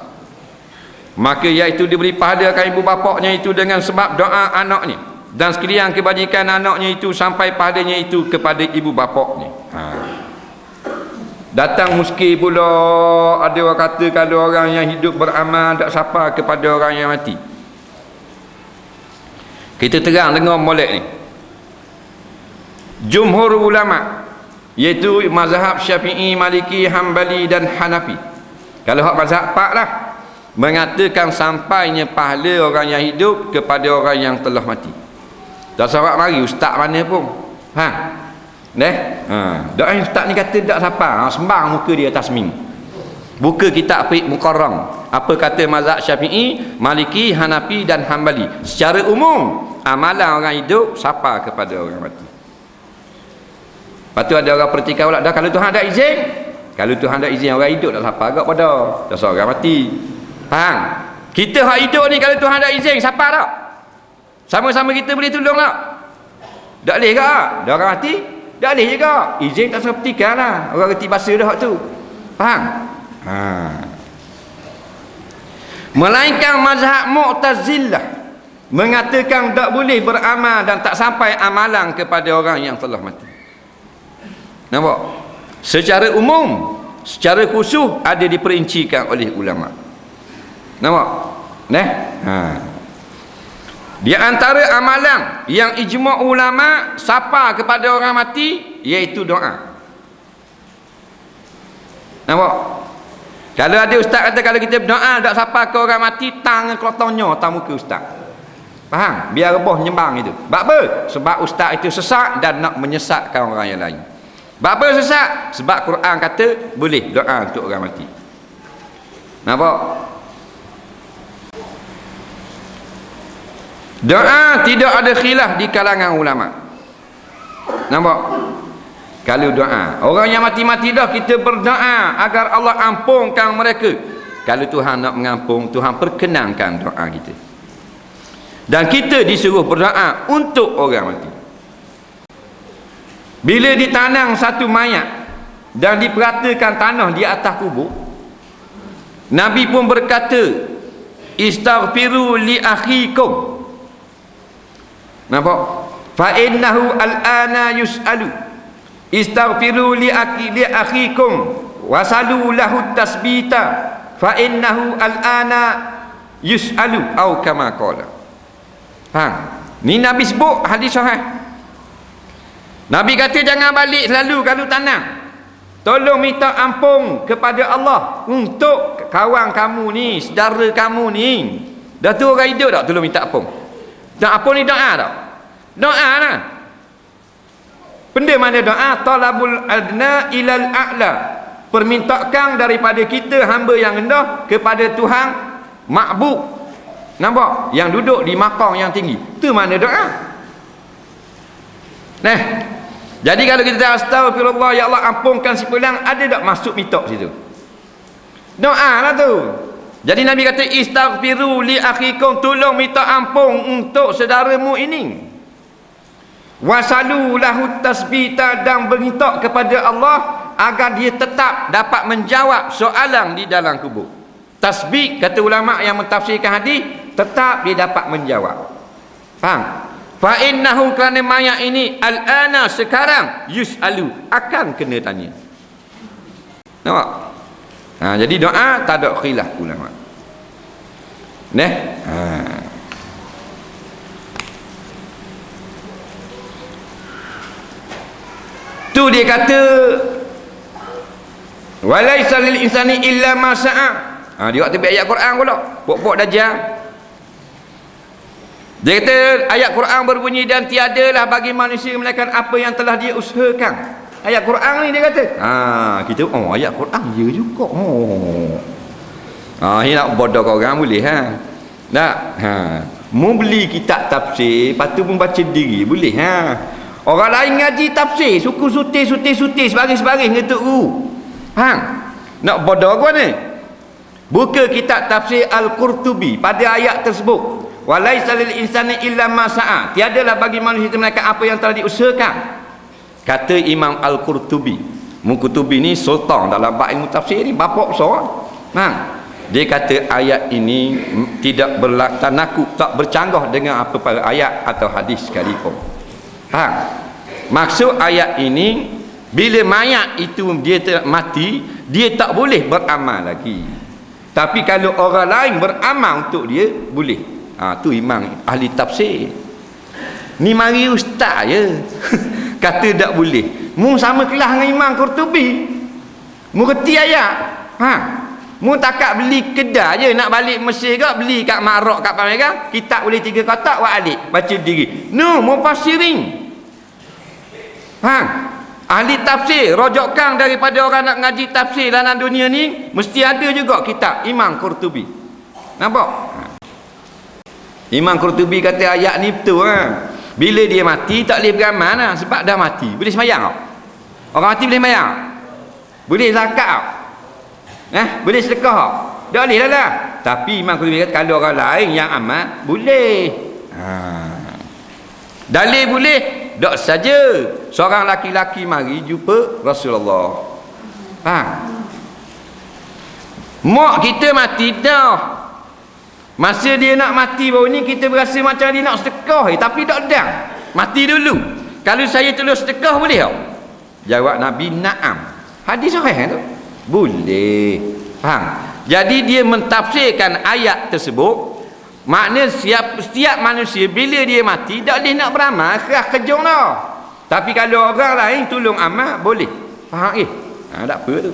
Maka iaitu diberi pahala kan ibu bapaknya itu dengan sebab doa anaknya, dan sekalian kebajikan anaknya itu sampai pahalanya itu kepada ibu bapaknya. Datang muskil pula ada orang kata kalau orang yang hidup beramal tak sapa kepada orang yang mati. Kita terang dengar molek ni. Jumhur ulama iaitu mazhab Syafi'i, Maliki, Hambali dan Hanafi. Kalau hak mazhab 4 lah, mengatakan sampainya pahala orang yang hidup kepada orang yang telah mati. Tak sahabat mari ustaz mana pun. Doa ustaz ni kata tak siapa, sembang muka dia tasmim. Buka kitab fiqh muqarram. Apa kata mazhab Syafi'i, Maliki, Hanafi dan Hambali? Secara umum, amalan orang hidup siapa kepada orang mati. Lepas tu ada orang pertikaian pula, dah kalau Tuhan ada izin, kalau Tuhan ada izin orang hidup tak siapa agak pada, dah seorang mati. Faham? Kita hak hidup ni kalau Tuhan ada izin, siapa tak? Sama-sama kita boleh tolong tak? Tak boleh ke? Dah orang mati? Tak boleh juga. Izin tak seperti lah. Orang reti bahasa dah tu. Faham? Melainkan mazhab Mu'tazilah mengatakan tak boleh beramal dan tak sampai amalan kepada orang yang telah mati. Nampak? Secara umum, secara khusus ada diperincikan oleh ulama. Nampak? Di antara amalan yang ijma' ulama sapa kepada orang mati iaitu doa. Nampak? Kalau ada ustaz kata kalau kita berdoa tak siapa ke orang mati, tangan kelotonnya atas muka ustaz. Faham? Biar reboh nyembang itu. Sebab apa? Sebab ustaz itu sesak dan nak menyesatkan orang yang lain. Sebab apa sesak? Sebab Quran kata boleh doa untuk orang mati. Nampak? Doa tidak ada khilaf di kalangan ulama. Nampak? Kalau doa, orang yang mati-mati dah kita berdoa agar Allah ampunkan mereka. Kalau Tuhan nak mengampung, Tuhan perkenankan doa kita. Dan kita disuruh berdoa untuk orang mati. Bila ditanam satu mayat dan diperatakan tanah di atas kubur, Nabi pun berkata, istaghfiru li akhikum. Nampak? Fa innahu al-ana yus'alu. Istaghfiru li akhikum wasalu lahu tasbita fa innahu al-ana yus'alu au kama qala. Ni Nabi sebut hadis sahih. Nabi kata jangan balik selalu kalau tanam. Tolong minta ampun kepada Allah untuk kawan kamu ni, saudara kamu ni. Dah tu orang hidup tak tolong minta ampun. Tak ampun ni doa tak? Doa lah. Benda mana doa? Talabul adna ilal a'la. Permintaan daripada kita hamba yang rendah kepada Tuhan Ma'bud. Nampak? Yang duduk di makam yang tinggi. Itu mana doa? Nah, jadi kalau kita astagfirullah ya Allah ampunkan si pulang, ada tak masuk mitok situ? Doa lah tu. Jadi Nabi kata istaghfiru li akhikum, tolong minta ampun untuk saudaramu ini. Wasalu lahu tasbita, dan berminta kepada Allah agar dia tetap dapat menjawab soalan di dalam kubur. Tasbih kata ulama yang mentafsirkan hadis, tetap dia dapat menjawab. Faham? Fa innahu, kerana mayat ini al-ana sekarang yus'alu, akan kena tanya. Nampak? Jadi doa tak ada khilaf ulama. Neh? Tu dia kata walaisa lil insani illa ma sa'a. Dia kata ayat Quran pula, pok-pok dajjal. Dia kata ayat Quran berbunyi dan tiadalah bagi manusia melainkan apa yang telah dia usahakan. Ayat Quran ni dia kata. Kita ayat Quran je juga. Ni nak bodoh kau orang boleh tak? Mu beli kitab tafsir, lepas tu pun baca diri boleh Orang lain ngaji tafsir, suku sutir sebaris-baris ngetuk guru. Nak bodoh kau ni? Buka kitab tafsir Al-Qurtubi pada ayat tersebut. Walaisa lil insani illa ma sa'a. Tiadalah bagi manusia melainkan apa yang telah diusahakan. Kata Imam Al-Qurtubi. Al-Qurtubi ni sultan dalam bab ilmu tafsir ni, bapak besar. Dia kata ayat ini tidak bertanakub, tak bercanggah dengan apa-apa ayat atau hadis sekalipun. Maksud ayat ini, bila mayat itu dia mati, dia tak boleh beramal lagi. Tapi kalau orang lain beramal untuk dia, boleh. Tu imam ahli tafsir. Ni mari ustaz je kata tak boleh. Mu sama kelas dengan Imam Qurtubi. Mu reti ayat. Mu takat beli kedai je, nak balik Mesir ke beli kat Marak kat Palembang, kitab boleh 3 kotak buat alik baca diri. Mu fasirin. Ahli tafsir, rojokan daripada orang nak ngaji tafsir dalam dunia ni, mesti ada juga kitab Imam Qurtubi. Nampak? Imam Qurtubi kata ayat ni betul bila dia mati tak boleh beramal sebab dah mati. Boleh sembahyang tak? Orang mati boleh sembahyang? Boleh zakat tak? Boleh sedekah tak? Tak boleh lah. Tapi Imam Qurtubi kata kalau orang lain yang amal boleh. Dalil boleh. Tak saja seorang laki-laki mari jumpa Rasulullah. Mak kita mati dah. Masa dia nak mati baru ni kita berasa macam dia nak sedekah tapi tak ada. Mati dulu. Kalau saya tolong sedekah boleh tak? Jawab Nabi, na'am. Hadis sahih tu. Boleh. Faham? Jadi dia mentafsirkan ayat tersebut, makna setiap manusia bila dia mati tak boleh nak beramal, kerah kejung dah. Tapi kalau orang lain tolong amal boleh. Faham tak apa tu?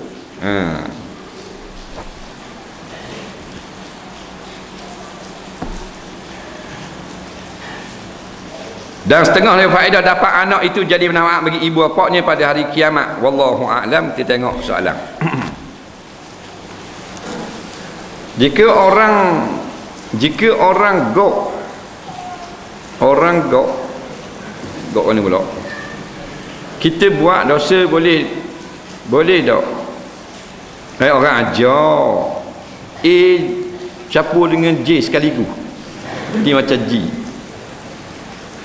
Dan setengah dari faedah dapat anak itu jadi manfaat bagi ibu bapaknya pada hari kiamat. Wallahu a'lam. Kita tengok soalan. Jika orang gok ni pula, kita buat dosa boleh tak? Orang ajar campur dengan J sekaligus, dia macam G.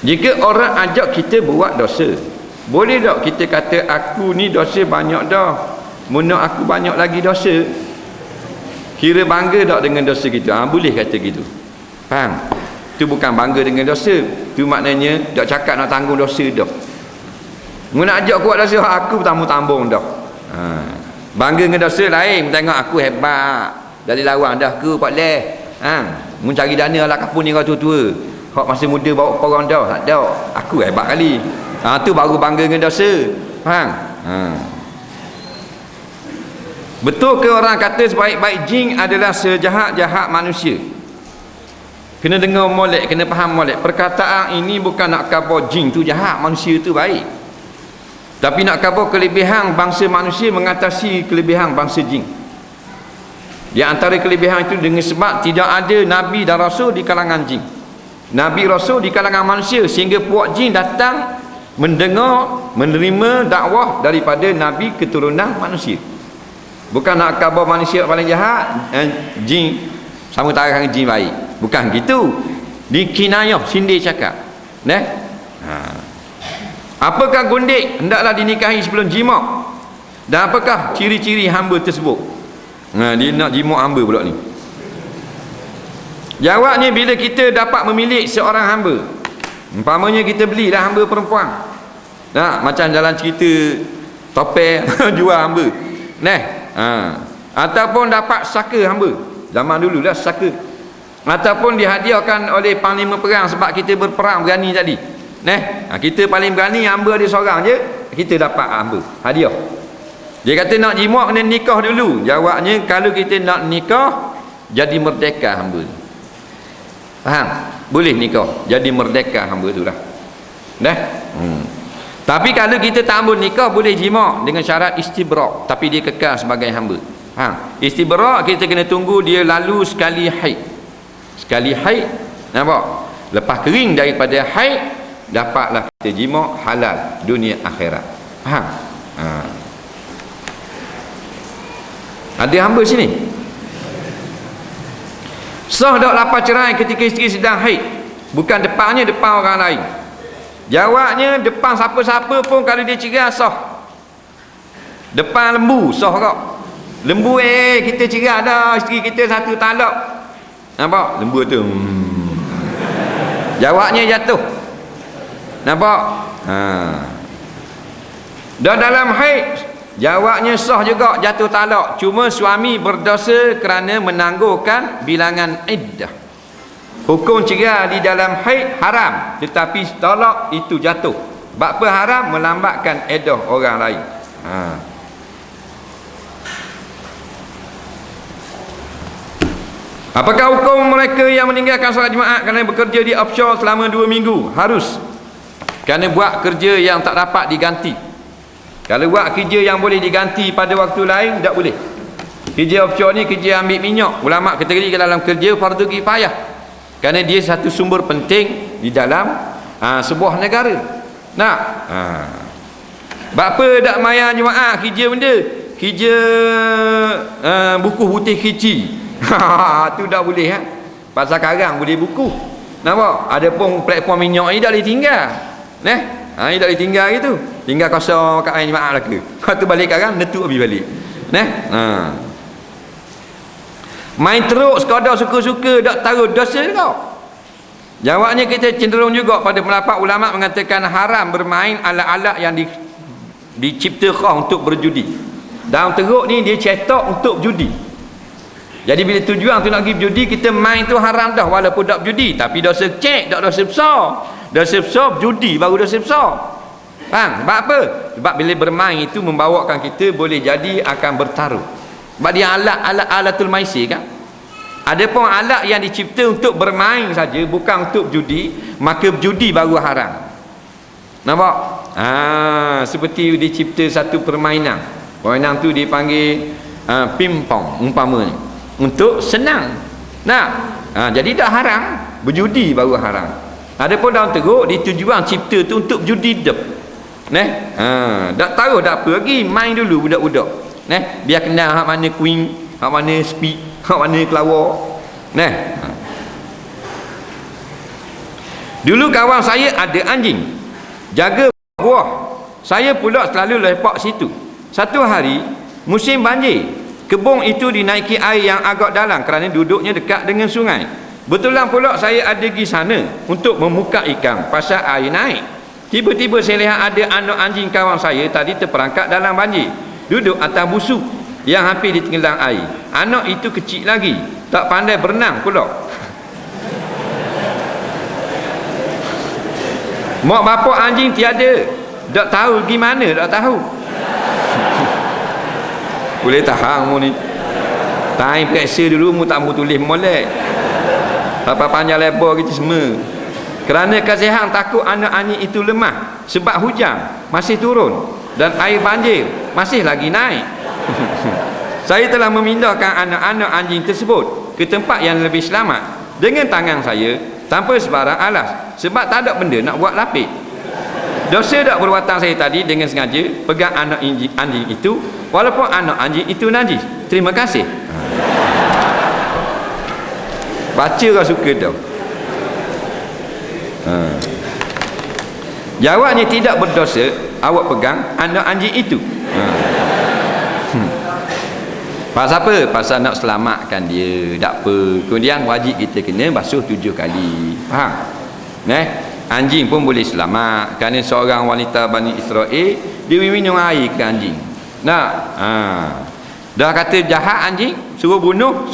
Jika orang ajak kita buat dosa, boleh tak kita kata aku ni dosa banyak dah, mana aku banyak lagi dosa? Kira bangga tak dengan dosa kita? Boleh kata gitu. Faham? Itu bukan bangga dengan dosa, itu maknanya tak cakap nak tanggung dosa dah. Nak ajak kuat dosa, aku tambung-tambung dah. Bangga dengan dosa lain, tengok aku hebat, dari lawan dah aku boleh. Mencari dana lah kapun ni kau tua-tua, hak masa muda bawa orang dah, tak ada, aku hebat kali. Tu baru bangga dengan dosa. Faham? Betul ke orang kata sebaik-baik jin adalah sejahat-jahat manusia? Kena dengar molek, kena faham molek. Perkataan ini bukan nak khabar jin tu jahat, manusia tu baik, tapi nak khabar kelebihan bangsa manusia mengatasi kelebihan bangsa jin. Di antara kelebihan itu dengan sebab tidak ada nabi dan rasul di kalangan jin, nabi rasul di kalangan manusia, sehingga puak jin datang mendengar, menerima dakwah daripada nabi keturunan manusia. Bukan nak khabar manusia paling jahat, jin sama tarang jin baik, bukan gitu. Di kinayah sindir cakap. Apakah gundik hendaklah dinikahi sebelum jima'? Dan apakah ciri-ciri hamba tersebut? Dia nak jima' hamba pula ni. Jawabnya, bila kita dapat memilih seorang hamba, umpamanya kita belilah hamba perempuan, macam dalam cerita Topeng jual hamba, ataupun dapat saka hamba, zaman dulu lah saka, ataupun dihadiahkan oleh panglima perang sebab kita berperang berani tadi. Kita paling berani, hamba ada seorang je, kita dapat hamba hadiah. Dia kata nak jima' kena nikah dulu. Jawabnya, kalau kita nak nikah, jadi merdeka hamba. Faham? Boleh nikah, jadi merdeka hamba tu lah. Tapi kalau kita tak ambil nikah, boleh jima' dengan syarat istibra', tapi dia kekal sebagai hamba. Istibra' kita kena tunggu dia lalu sekali haid. Sekali haid, nampak? Lepas kering daripada haid, dapatlah kita jima' halal dunia akhirat. Faham? Ada hamba sini. Sah tak lapar cerai ketika isteri sedang haid? Bukan depannya, depan orang lain. Jawabnya, depan siapa-siapa pun kalau dia cerai sah. Depan lembu sah tak? Lembu kita cerai dah, isteri kita satu talak, nampak? Lembu tu jawabnya jatuh, nampak? Dan dalam haid jawabnya sah juga, jatuh talak. Cuma suami berdosa kerana menangguhkan bilangan iddah. Hukum cerai di dalam haid haram, tetapi talak itu jatuh. Sebab apa haram? Melambatkan iddah orang lain. Apakah hukum mereka yang meninggalkan solat Jumaat kerana bekerja di offshore selama 2 minggu? Harus, kerana buat kerja yang tak dapat diganti. Kalau buat kerja yang boleh diganti pada waktu lain, tak boleh. Kerja offshore ni kerja ambil minyak. Ulama kategori dalam kerja fardu kifayah, kerana dia satu sumber penting di dalam sebuah negara. Apa tak mayar Jumaat kerja benda? Kerja buku putih kecil. Tu tak boleh. Pasal karang boleh buku, nampak? Ada pun platform minyak ni tak boleh tinggal. Ni tak boleh tinggal gitu. Tinggal kosong kat air Jumaat lah ke. Tu balik karang, netuk habis balik. Main teruk sekadar suka-suka, tak taruh dosa kau. Jawabnya, kita cenderung juga pada pendapat ulama mengatakan haram bermain alat-alat yang diciptakan untuk berjudi. Dalam teruk ni dia cetak untuk judi. Jadi bila tujuan tu nak pergi berjudi, kita main tu haram dah, walaupun tak berjudi, tapi dosa cek, tak dosa besar. Dosa besar berjudi baru dosa besar. Faham? Sebab apa? Sebab bila bermain itu membawakan kita boleh jadi akan bertaruh. Sebab dia alatul maisir kan. Ada pun alat yang dicipta untuk bermain saja, bukan untuk judi, maka judi baru haram. Nampak? Seperti dicipta satu permainan. Permainan tu dipanggil ping-pong umpamanya, untuk senang. Jadi tak haram, berjudi baru haram. Adapun dalam teruk ditujuan cipta tu untuk judi dep. Tak tahu tak apa lagi, main dulu budak-budak. Biar kenal hak mana queen, hak mana speed, hak mana kelawar. Dulu kawan saya ada anjing, jaga buah. Saya pula selalu lepak situ. Satu hari musim banjir, kebun itu dinaiki air yang agak dalam kerana duduknya dekat dengan sungai. Betulan pula saya ada pergi sana untuk memuka ikan pasal air naik. Tiba-tiba saya lihat ada anak anjing kawan saya tadi terperangkap dalam banjir, duduk atas busuk yang hampir ditenggelam air. Anak itu kecil lagi, tak pandai berenang pula. Mak bapak anjing tiada, tak tahu gimana, tak tahu. Boleh tahan mu ni. Time periksa dulu, mu tak mu tulis molek. Apa panjang lebar gitu semua. Kerana kasihan takut anak anjing itu lemah sebab hujan masih turun dan air banjir masih lagi naik. Saya telah memindahkan anak-anak anjing tersebut ke tempat yang lebih selamat dengan tangan saya tanpa sebarang alas, sebab tak ada benda nak buat lapik. Dosa tak perbuatan saya tadi dengan sengaja pegang anak anjing itu, walaupun anak anjing itu najis. Terima kasih. Baca kau suka tau. Jawabnya tidak berdosa awak pegang anak anjing itu. Pasal apa? Pasal nak selamatkan dia, tak apa. Kemudian wajib kita kena basuh 7 kali. Faham? Anjing pun boleh selamat kerana seorang wanita Bani Israel dia minum air ke anjing. Dah kata jahat anjing, suruh bunuh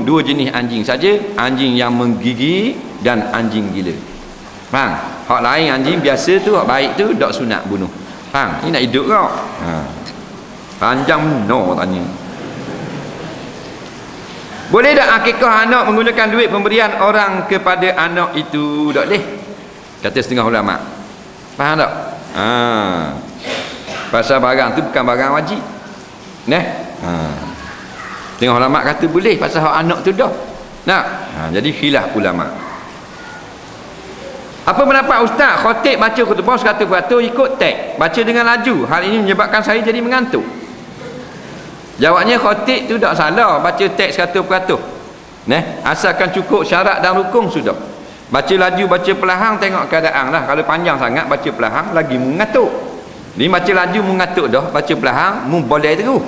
2 jenis anjing saja, anjing yang menggigit dan anjing gila. Faham? Hak lain anjing biasa tu, hak baik tu tak sunat bunuh. Faham? Ini nak hidup kau. Panjang no tanya. Boleh tak akikah anak menggunakan duit pemberian orang kepada anak itu? Tak boleh, kata setengah ulama. Faham tak? Pasal barang tu bukan barang wajib. Setengah ulama kata boleh pasal hak anak tu dah. Jadi khilaf ulama. Apa pendapat ustaz? Khatib baca khutbah 100% ikut teks, baca dengan laju. Hal ini menyebabkan saya jadi mengantuk. Jawabnya khatib tu tak salah baca teks 100%. Asalkan cukup syarat dan rukun sudah. Baca laju, baca perlahan, tengok keadaan lah. Kalau panjang sangat baca perlahan lagi mengantuk. Ni baca laju mengantuk dah, baca perlahan mu boleh terus.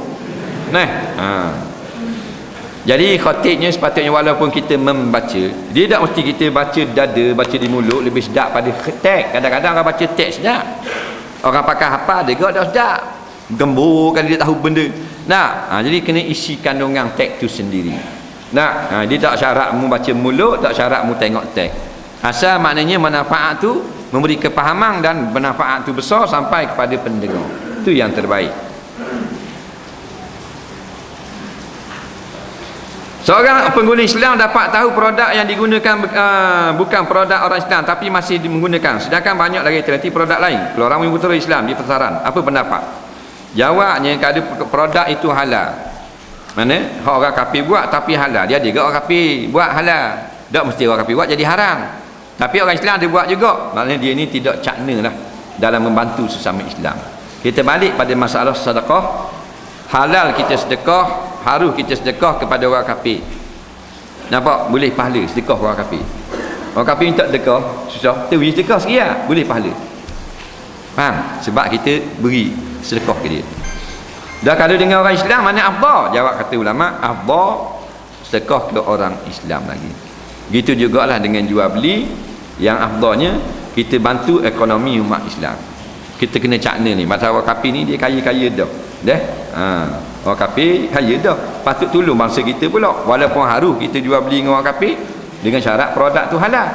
Jadi khatibnya sepatutnya walaupun kita membaca, dia tak mesti kita baca dada, baca di mulut lebih sedap pada teks. Kadang-kadang orang baca teks sedap, orang pakai hafal dia tak sedap, gembur kan dia tahu benda. Jadi kena isi kandungan teks tu sendiri. Dia tak syarat mu baca mulut, tak syarat mu tengok teks. Asal maknanya manfaat tu memberi kepahaman dan manfaat tu besar sampai kepada pendengar. Itu yang terbaik. Seorang pengguna Islam dapat tahu produk yang digunakan bukan produk orang Islam tapi masih menggunakan, sedangkan banyak lagi alternatif produk lain. Kalau orang mengikuti Islam di pasaran, apa pendapat? Jawabnya kalau produk itu halal. Mana? Orang kafir buat tapi halal. Dia juga orang kafir buat halal. Tak mesti orang kafir buat jadi haram. Tapi orang Islam dia buat juga. Maknanya dia ni tidak cakna lah dalam membantu sesama Islam. Kita balik pada masalah sedekah. Halal kita sedekah, harus kita sedekah kepada orang kafir. Nampak? Boleh pahala sedekah orang kafir. Orang kafir minta sedekah, susah. Kita beri sedekah sikit lah, boleh pahala. Faham? Sebab kita beri sedekah ke dia. Dah kalau dengan orang Islam mana afdal? Jawab kata ulama, afdal sedekah ke orang Islam lagi. Gitu jugalah dengan jual beli, yang afdalnya kita bantu ekonomi umat Islam. Kita kena cakna ni, pasal orang kafir ni dia kaya-kaya dah. Orang kafir kaya dah, patut tolong bangsa kita pula. Walaupun harus kita jual beli dengan orang kafir dengan syarat produk tu halal.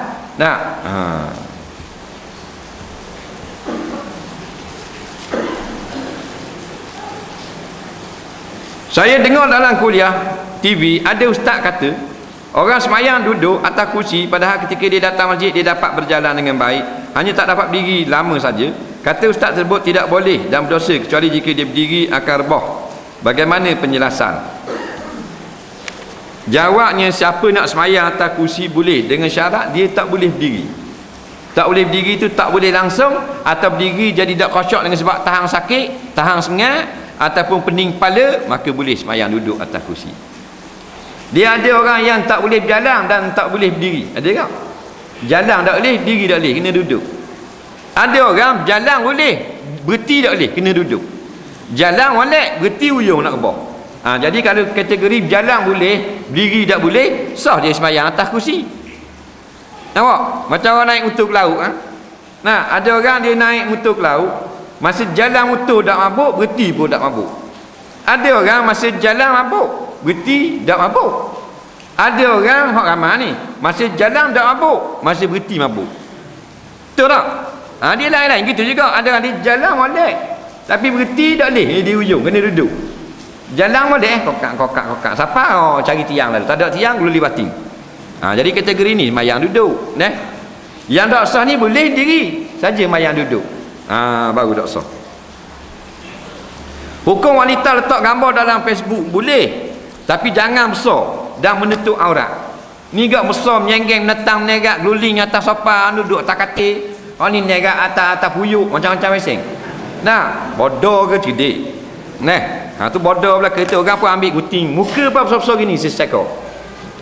Saya dengar dalam kuliah TV ada ustaz kata orang semayang duduk atas kursi, padahal ketika dia datang masjid dia dapat berjalan dengan baik. hanya tak dapat berdiri lama saja. Kata ustaz tersebut tidak boleh dan berdosa kecuali jika dia berdiri akan rebah. Bagaimana penjelasan? Jawabnya, siapa nak semayang atas kursi boleh, dengan syarat dia tak boleh berdiri. Tak boleh berdiri tu tak boleh langsung, atau berdiri jadi tak khusyuk dengan sebab tahan sakit, tahan sengat, ataupun pening kepala, maka boleh semayang duduk atas kursi. Dia ada orang yang tak boleh berjalan dan tak boleh berdiri, ada tak? Jalan tak boleh, diri tak boleh, kena duduk. Ada orang jalan boleh, berhenti tak boleh, kena duduk. Jalan boleh, berhenti ujung nak rebah. Jadi kalau kategori jalan boleh, berdiri tak boleh, sah dia semayang atas kursi. Nampak? Macam orang naik motor ke laut kan? Nah, ada orang dia naik motor ke laut, masa jalan motor tak mabuk, berhenti pun tak mabuk. Ada orang masa jalan mabuk, berhenti tak mabuk. Ada orang hak ramai ni, masa jalan tak mabuk, masa berhenti mabuk. Betul tak? Dia lain-lain gitu juga. Ada orang dia jalan boleh, tapi berhenti tak boleh, di ujung kena duduk. Jalan boleh, kokak. Siapa cari tiang lalu, tak ada tiang gululi bating. Jadi kategori ni mayang duduk, yang tak sah ni boleh diri saja mayang duduk. Baru tak sah. Hukum wanita letak gambar dalam Facebook boleh, tapi jangan besar dan menutup aurat. Ni gak besar menyenggeng menetang menegak geluling atas sofa, duduk atas katil. Ni negak atas puyuk macam-macam mesing. Bodoh ke cerdik? Tu bodoh belaka tu. Orang pun ambil gunting muka apa besar-besar gini sesekor.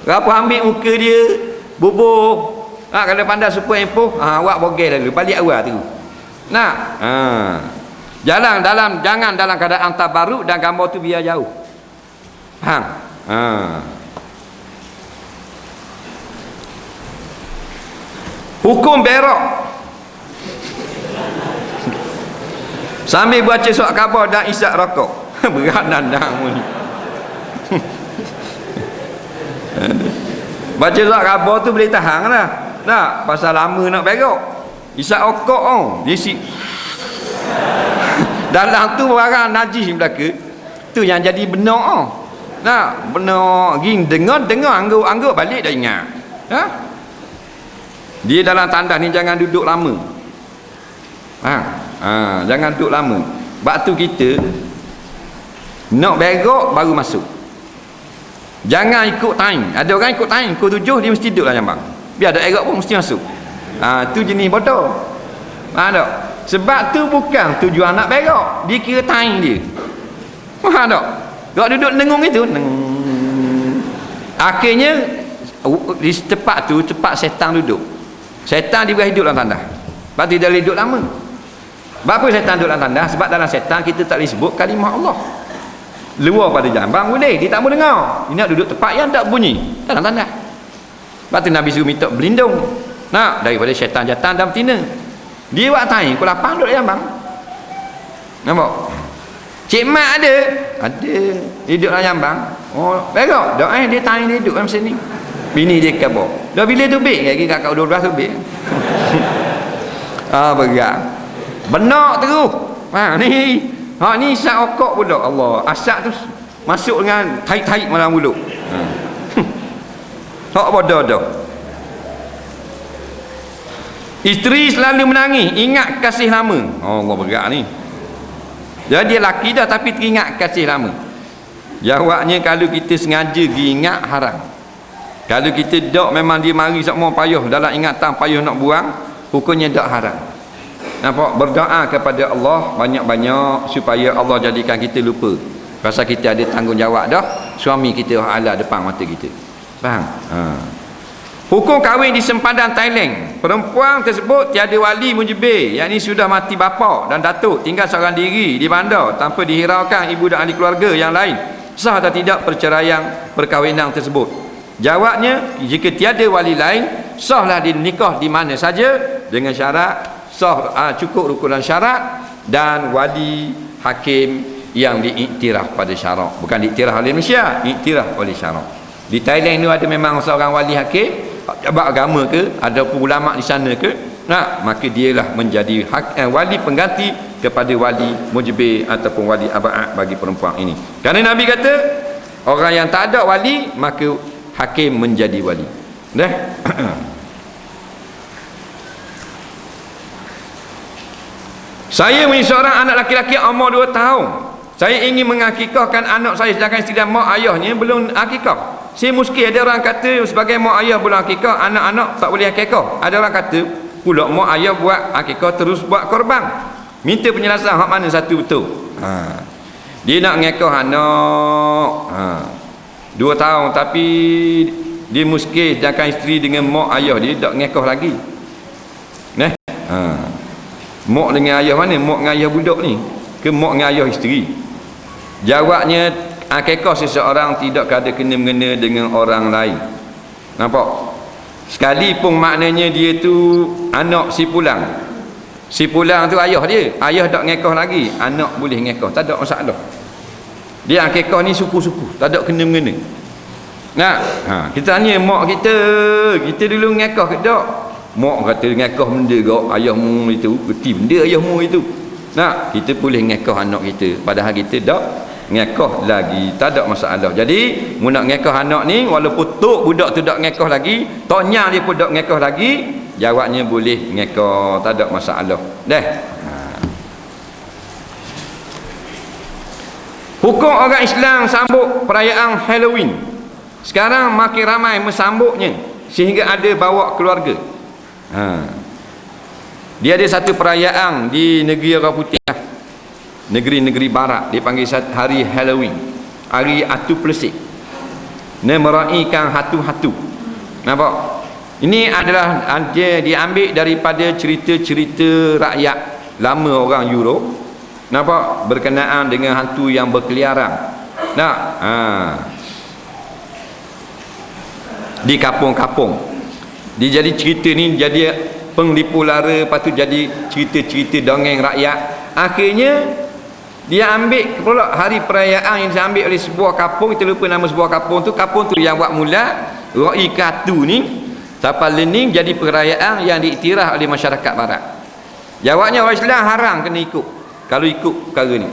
Orang pun ambil muka dia bubuh. Kalau pandai super empoh, awak bogel lalu balik awal tu. Jangan dalam keadaan tabaruk dan gambar tu biar jauh. Hukum berak sambil baca surat khabar dan isyak rokok. Berat nandang ni. Baca surat khabar tu boleh tahan lah. Pasal lama nak berak. Isyak rokok dia dalam tu barang najis belaka. Tu yang jadi benar. Benar ging dengar angguk balik dah ingat. Dia dalam tanda ni jangan duduk lama. Jangan duduk lama. Waktu kita nak berak baru masuk. Jangan ikut time. Ada orang ikut time, pukul 7 dia mesti duduk dalam jambang. Biar ada berak pun mesti masuk. Tu jenis bodoh. Tak? Sebab tu bukan tujuan nak berak, dia kira time dia. Tak? Kalau duduk nengung itu, akhirnya di tempat tu tempat setan duduk. Setan dia boleh hidup dalam tanda. Sebab tu dia boleh duduk lama. Kenapa setan duduk dalam tanda? Sebab dalam setan kita tak boleh sebut kalimah Allah. Luar pada jambang boleh, dia tak boleh dengar. Dia nak duduk tempat yang tak bunyi dalam tanda. Sebab tu Nabi suruh minta berlindung daripada syaitan jatan dan betina. Dia buat tanya pukul 8 duduk dalam jambang. Nampak? Cik Mat ada dia duduk dalam jambang. Berak dah dia tanya dia duduk dalam sini. Bini dia kabur. Dah bila tu beg lagi kakak 12 tu beg. Berat. Benak terus. Ni isyak okok pula. Allah, asyak tu masuk dengan taik-taik dalam mulut. Hak bodoh dah. Isteri selalu menangis, ingat kasih lama. Allah, berat ni. Jadi dia laki dah tapi teringat kasih lama. Jawabnya, kalau kita sengaja ingat haram. Kalau kita tak memang dia mari semua payah dalam ingatan, payah nak buang, hukumnya tak haram. Nampak? Berdoa kepada Allah banyak-banyak supaya Allah jadikan kita lupa. Pasal kita ada tanggungjawab dah, suami kita ala depan mata kita. Faham? Hukum kahwin di sempadan Thailand. Perempuan tersebut tiada wali mujibir, yakni sudah mati bapa dan datuk, tinggal seorang diri di bandar tanpa dihiraukan ibu dan ahli keluarga yang lain. Sah atau tidak perceraian perkahwinan tersebut? Jawabnya, jika tiada wali lain, sahlah dinikah di mana saja dengan syarat cukup rukunan syarat dan wali hakim yang diiktiraf pada syarak. Bukan diiktiraf oleh Malaysia, iktiraf oleh syarak. Di Thailand itu ada memang seorang wali hakim, jabat agama ke, ada ulama di sana ke, maka dialah menjadi wali pengganti kepada wali mujibir ataupun wali abad bagi perempuan ini. Kerana Nabi kata, orang yang tak ada wali, maka hakim menjadi wali. Saya punya seorang anak laki-laki umur 2 tahun. Saya ingin mengakikahkan anak saya sedangkan isteri dan mak ayahnya belum akikah. Saya muskil, ada orang kata sebagai mak ayah belum akikah, anak-anak tak boleh akikah. Ada orang kata pula mak ayah buat akikah terus buat korban. Minta penjelasan hak mana satu betul. Dia nak ngekah anak 2 tahun tapi dia muskil sedangkan isteri dengan mak ayah dia tak ngekah lagi. Mak dengan ayah mana? Mak dengan ayah budak ni ke mak dengan ayah isteri? Jawabnya, akikah seseorang tidak ada kena-mengena dengan orang lain. Nampak? Sekalipun maknanya dia tu anak si pulang. Si pulang tu ayah dia. Ayah tak ngekah lagi, anak boleh ngekah, tak ada masalah. Dia akikah ni suku-suku, tak ada kena-mengena. Kita tanya mak kita dulu ngekah ke tak? Mak kata ngekah benda ke ayahmu itu, reti benda ayahmu itu. Kita boleh ngekah anak kita, padahal kita tak ngekah lagi, tak ada masalah. Jadi mu nak ngekah anak ni, walaupun tok budak tu tak ngekah lagi, toknya dia pun tak ngekah lagi, jawabnya boleh ngekah, tak ada masalah. Hukum orang Islam sambut perayaan Halloween. Sekarang makin ramai mensambutnya sehingga ada bawa keluarga. Dia ada satu perayaan di negeri orang putih, negeri-negeri barat, dia panggil hari Halloween, hari Atu Plesik, meraihkan hatu-hatu. Nampak? Ini adalah dia diambil daripada cerita-cerita rakyat lama orang Europe. Nampak? Berkenaan dengan hantu yang berkeliaran. Di kampung-kampung. Dia jadi cerita ni jadi penglipu lara, lepas tu jadi cerita-cerita dongeng rakyat. Akhirnya dia ambil pula hari perayaan yang diambil oleh sebuah kampung, kita lupa nama sebuah kampung tu yang buat mula Roi Katu ni sampai learning jadi perayaan yang diiktiraf oleh masyarakat barat. Jawabnya orang Islam haram kena ikut kalau ikut perkara ni.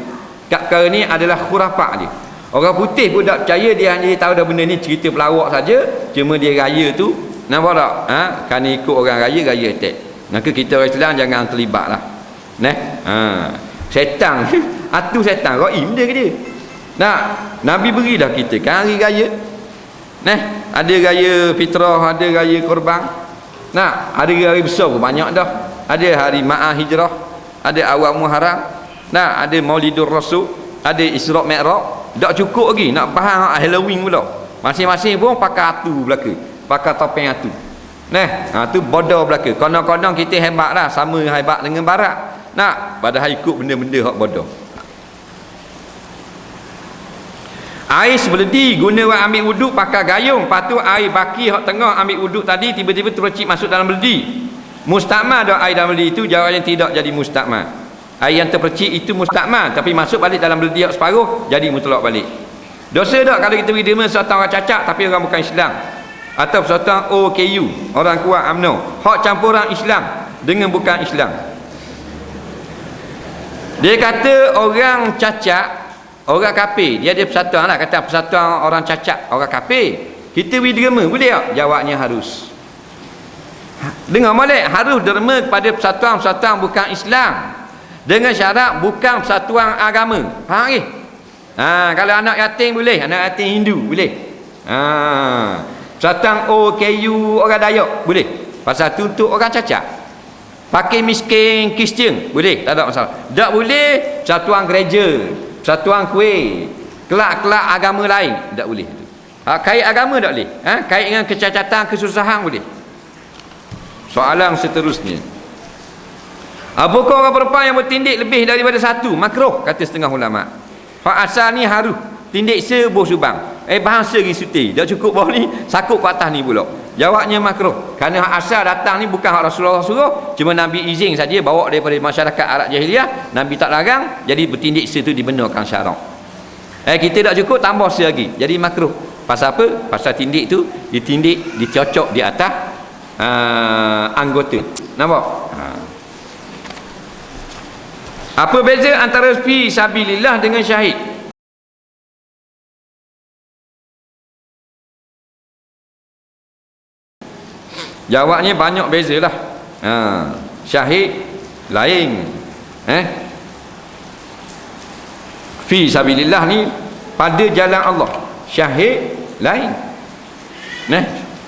Perkara ni adalah khurafat dia. Orang putih pun tak percaya, dia hanya tahu dah benda ni cerita pelawak saja, cuma dia raya tu, nampak tak? Kerana ikut orang raya attack. Maka kita orang Islam jangan terlibat lah. Setan atu setan raim dia ke dia. Nabi berilah kita kan hari raya. Ada raya fitrah, ada raya korban. Ada raya besar pun banyak dah. Ada hari Ma'ah Hijrah, ada awal Muharram, ada Maulidur Rasul, ada Isra' Mi'raj. Tak cukup lagi nak faham Halloween pula. Masing-masing pun pakai atu belaka, pakai topeng atu. Tu bodoh belaka. Kadang-kadang kita hebat lah, sama hebat dengan barat. Padahal ikut benda-benda hak bodoh. Air sebeledi guna orang ambil wuduk pakai gayung, lepas tu air baki hak tengah ambil wuduk tadi tiba-tiba tercik masuk dalam beledi. Mustakmal dah air dalam beledi itu? Jawapannya tidak jadi mustakmal. Air yang terpercik itu mustakmal, tapi masuk balik dalam beledi hak separuh jadi mutlak balik. Dosa tak kalau kita pergi derma seorang orang cacat tapi orang bukan Islam, atau seorang OKU, orang kuat UMNO, hak campuran Islam dengan bukan Islam. Dia kata orang cacat, orang kafir, dia ada persatuan lah, kata persatuan orang cacat, orang kafir. Kita pergi derma boleh tak? Jawabnya harus. Dengar molek, harus derma kepada persatuan-persatuan bukan Islam dengan syarat bukan persatuan agama. Faham ke? Kalau anak yatim boleh, anak yatim Hindu boleh. Persatuan OKU orang Dayak boleh. Pasal tu untuk orang cacat. Pakai miskin Kristian boleh, tak ada masalah. Tak boleh persatuan gereja, persatuan kuih, kelak-kelak agama lain tak boleh. Kait agama tak boleh. Kait dengan kecacatan, kesusahan boleh. Soalan seterusnya, apakah orang perempuan yang bertindik lebih daripada satu? Makruh, kata setengah ulama. Hak asal ni harus tindik sebuah subang. Bahasa lagi suti. Tak cukup bawah ni, sakut ke atas ni pula. Jawabnya makruh. Kerana hak asal datang ni bukan hak Rasulullah suruh, cuma Nabi izin saja, bawa daripada masyarakat Arab Jahiliyah. Nabi tak larang, jadi bertindik se tu dibenarkan syarak. Kita tak cukup, tambah se lagi. Jadi makruh. Pasal apa? Pasal tindik tu ditindik, dicocok di atas anggota. Nampak? Apa beza antara fi sabilillah dengan syahid? Jawabnya banyak bezalah. Syahid lain, Fi sabilillah ni pada jalan Allah. Syahid lain.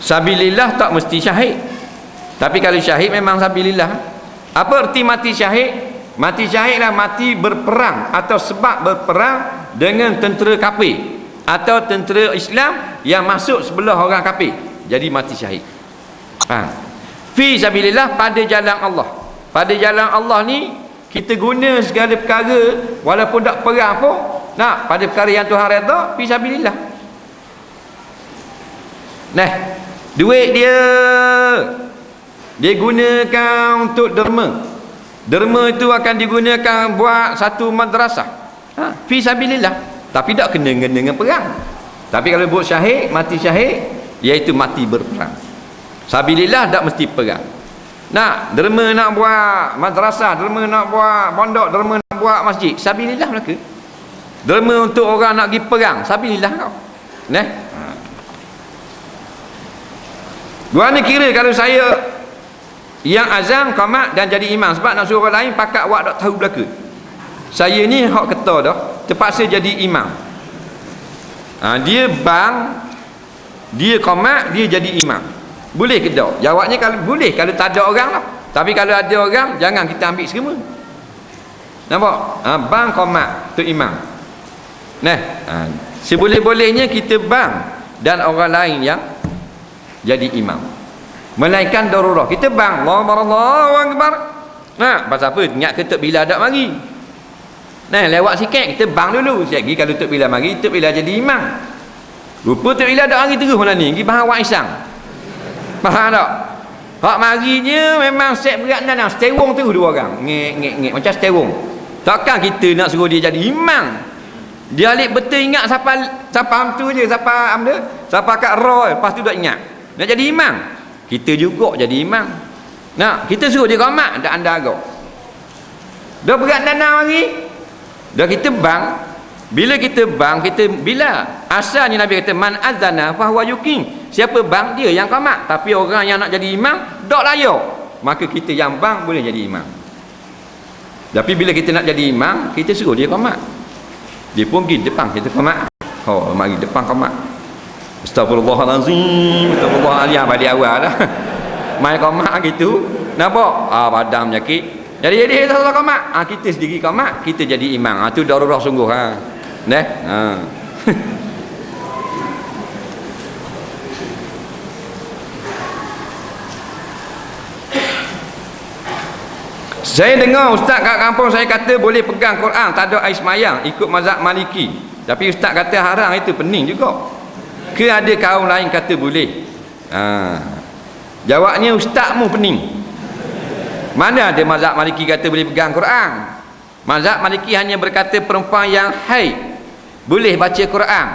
Sabilillah tak mesti syahid. Tapi kalau syahid memang sabilillah. Apa erti mati syahid? Mati syahid lah mati berperang atau sebab berperang dengan tentera kafir atau tentera Islam yang masuk sebelah orang kafir. Jadi mati syahid. Fi sabilillah pada jalan Allah. Pada jalan Allah ni kita guna segala perkara walaupun tak perang pun pada perkara yang Tuhan redha, fi sabilillah. Duit dia gunakan untuk derma. Derma itu akan digunakan buat satu madrasah. Fi sabilillah. Tapi tak kena dengan perang. Tapi kalau buat syahid, mati syahid, iaitu mati berperang. Sabilillah tak mesti perang. Derma nak buat madrasah, derma nak buat pondok, derma nak buat masjid, sabilillah belaka. Derma untuk orang nak pergi perang, sabilillah kau. Gua ni kira kalau saya yang azan, qamat dan jadi imam, sebab nak suruh orang lain pakat awak tak tahu belaka. Saya ni hak kata dah terpaksa jadi imam. Dia bang, dia qamat, dia jadi imam. Boleh ke tak? Jawabnya kalau boleh kalau tak ada orang lah. Tapi kalau ada orang, jangan kita ambil semua. Nampak? Bang qamat tu imam. Seboleh-bolehnya kita bang dan orang lain yang jadi imam. Melainkan darurat. Kita bang, Allahu akbar. Pasal apa? Ingat ke Tok Bilal tak mari. Lewat sikit kita bang dulu. Lagi kalau Tok Bilal mari, Tok Bilal jadi imam. Rupa Tok Bilal tak mari terus mana ni. Pergi bahang awak isang. Faham tak? Hak marinya memang set berat dan seterong terus dua orang. Ngek macam seterong. Takkan kita nak suruh dia jadi imam. Dia alik betul ingat siapa tu je, siapa amda, siapa kat roh, lepas tu tak ingat. Nak jadi imam. Kita juga jadi imam. Kita suruh dia qamat, tak anda agak. Dah berat dana lagi. Dah kita bang. Bila kita bang, bila asalnya Nabi kata man azana fa huwa yuqim. Siapa bang, dia yang qamat. Tapi orang yang nak jadi imam tak layak. Maka kita yang bang boleh jadi imam. Tapi bila kita nak jadi imam, kita suruh dia qamat. Dia pun pergi depan kita qamat. Mari depan qamat. Astagfirullahalazim. Astagfirullahalazim balik awal dah. Main qamat gitu. Nampak? Badan penyakit. Jadi salah qamat. Kita sendiri qamat, kita jadi imam. Tu darurat sungguh Saya dengar ustaz kat kampung saya kata boleh pegang Quran, tak ada air semayang, ikut mazhab Maliki. Tapi ustaz kata haram, itu pening juga. Ke ada kaum lain kata boleh? Jawabnya ustazmu pening. Mana ada mazhab Maliki kata boleh pegang Quran? Mazhab Maliki hanya berkata perempuan yang haid boleh baca Quran.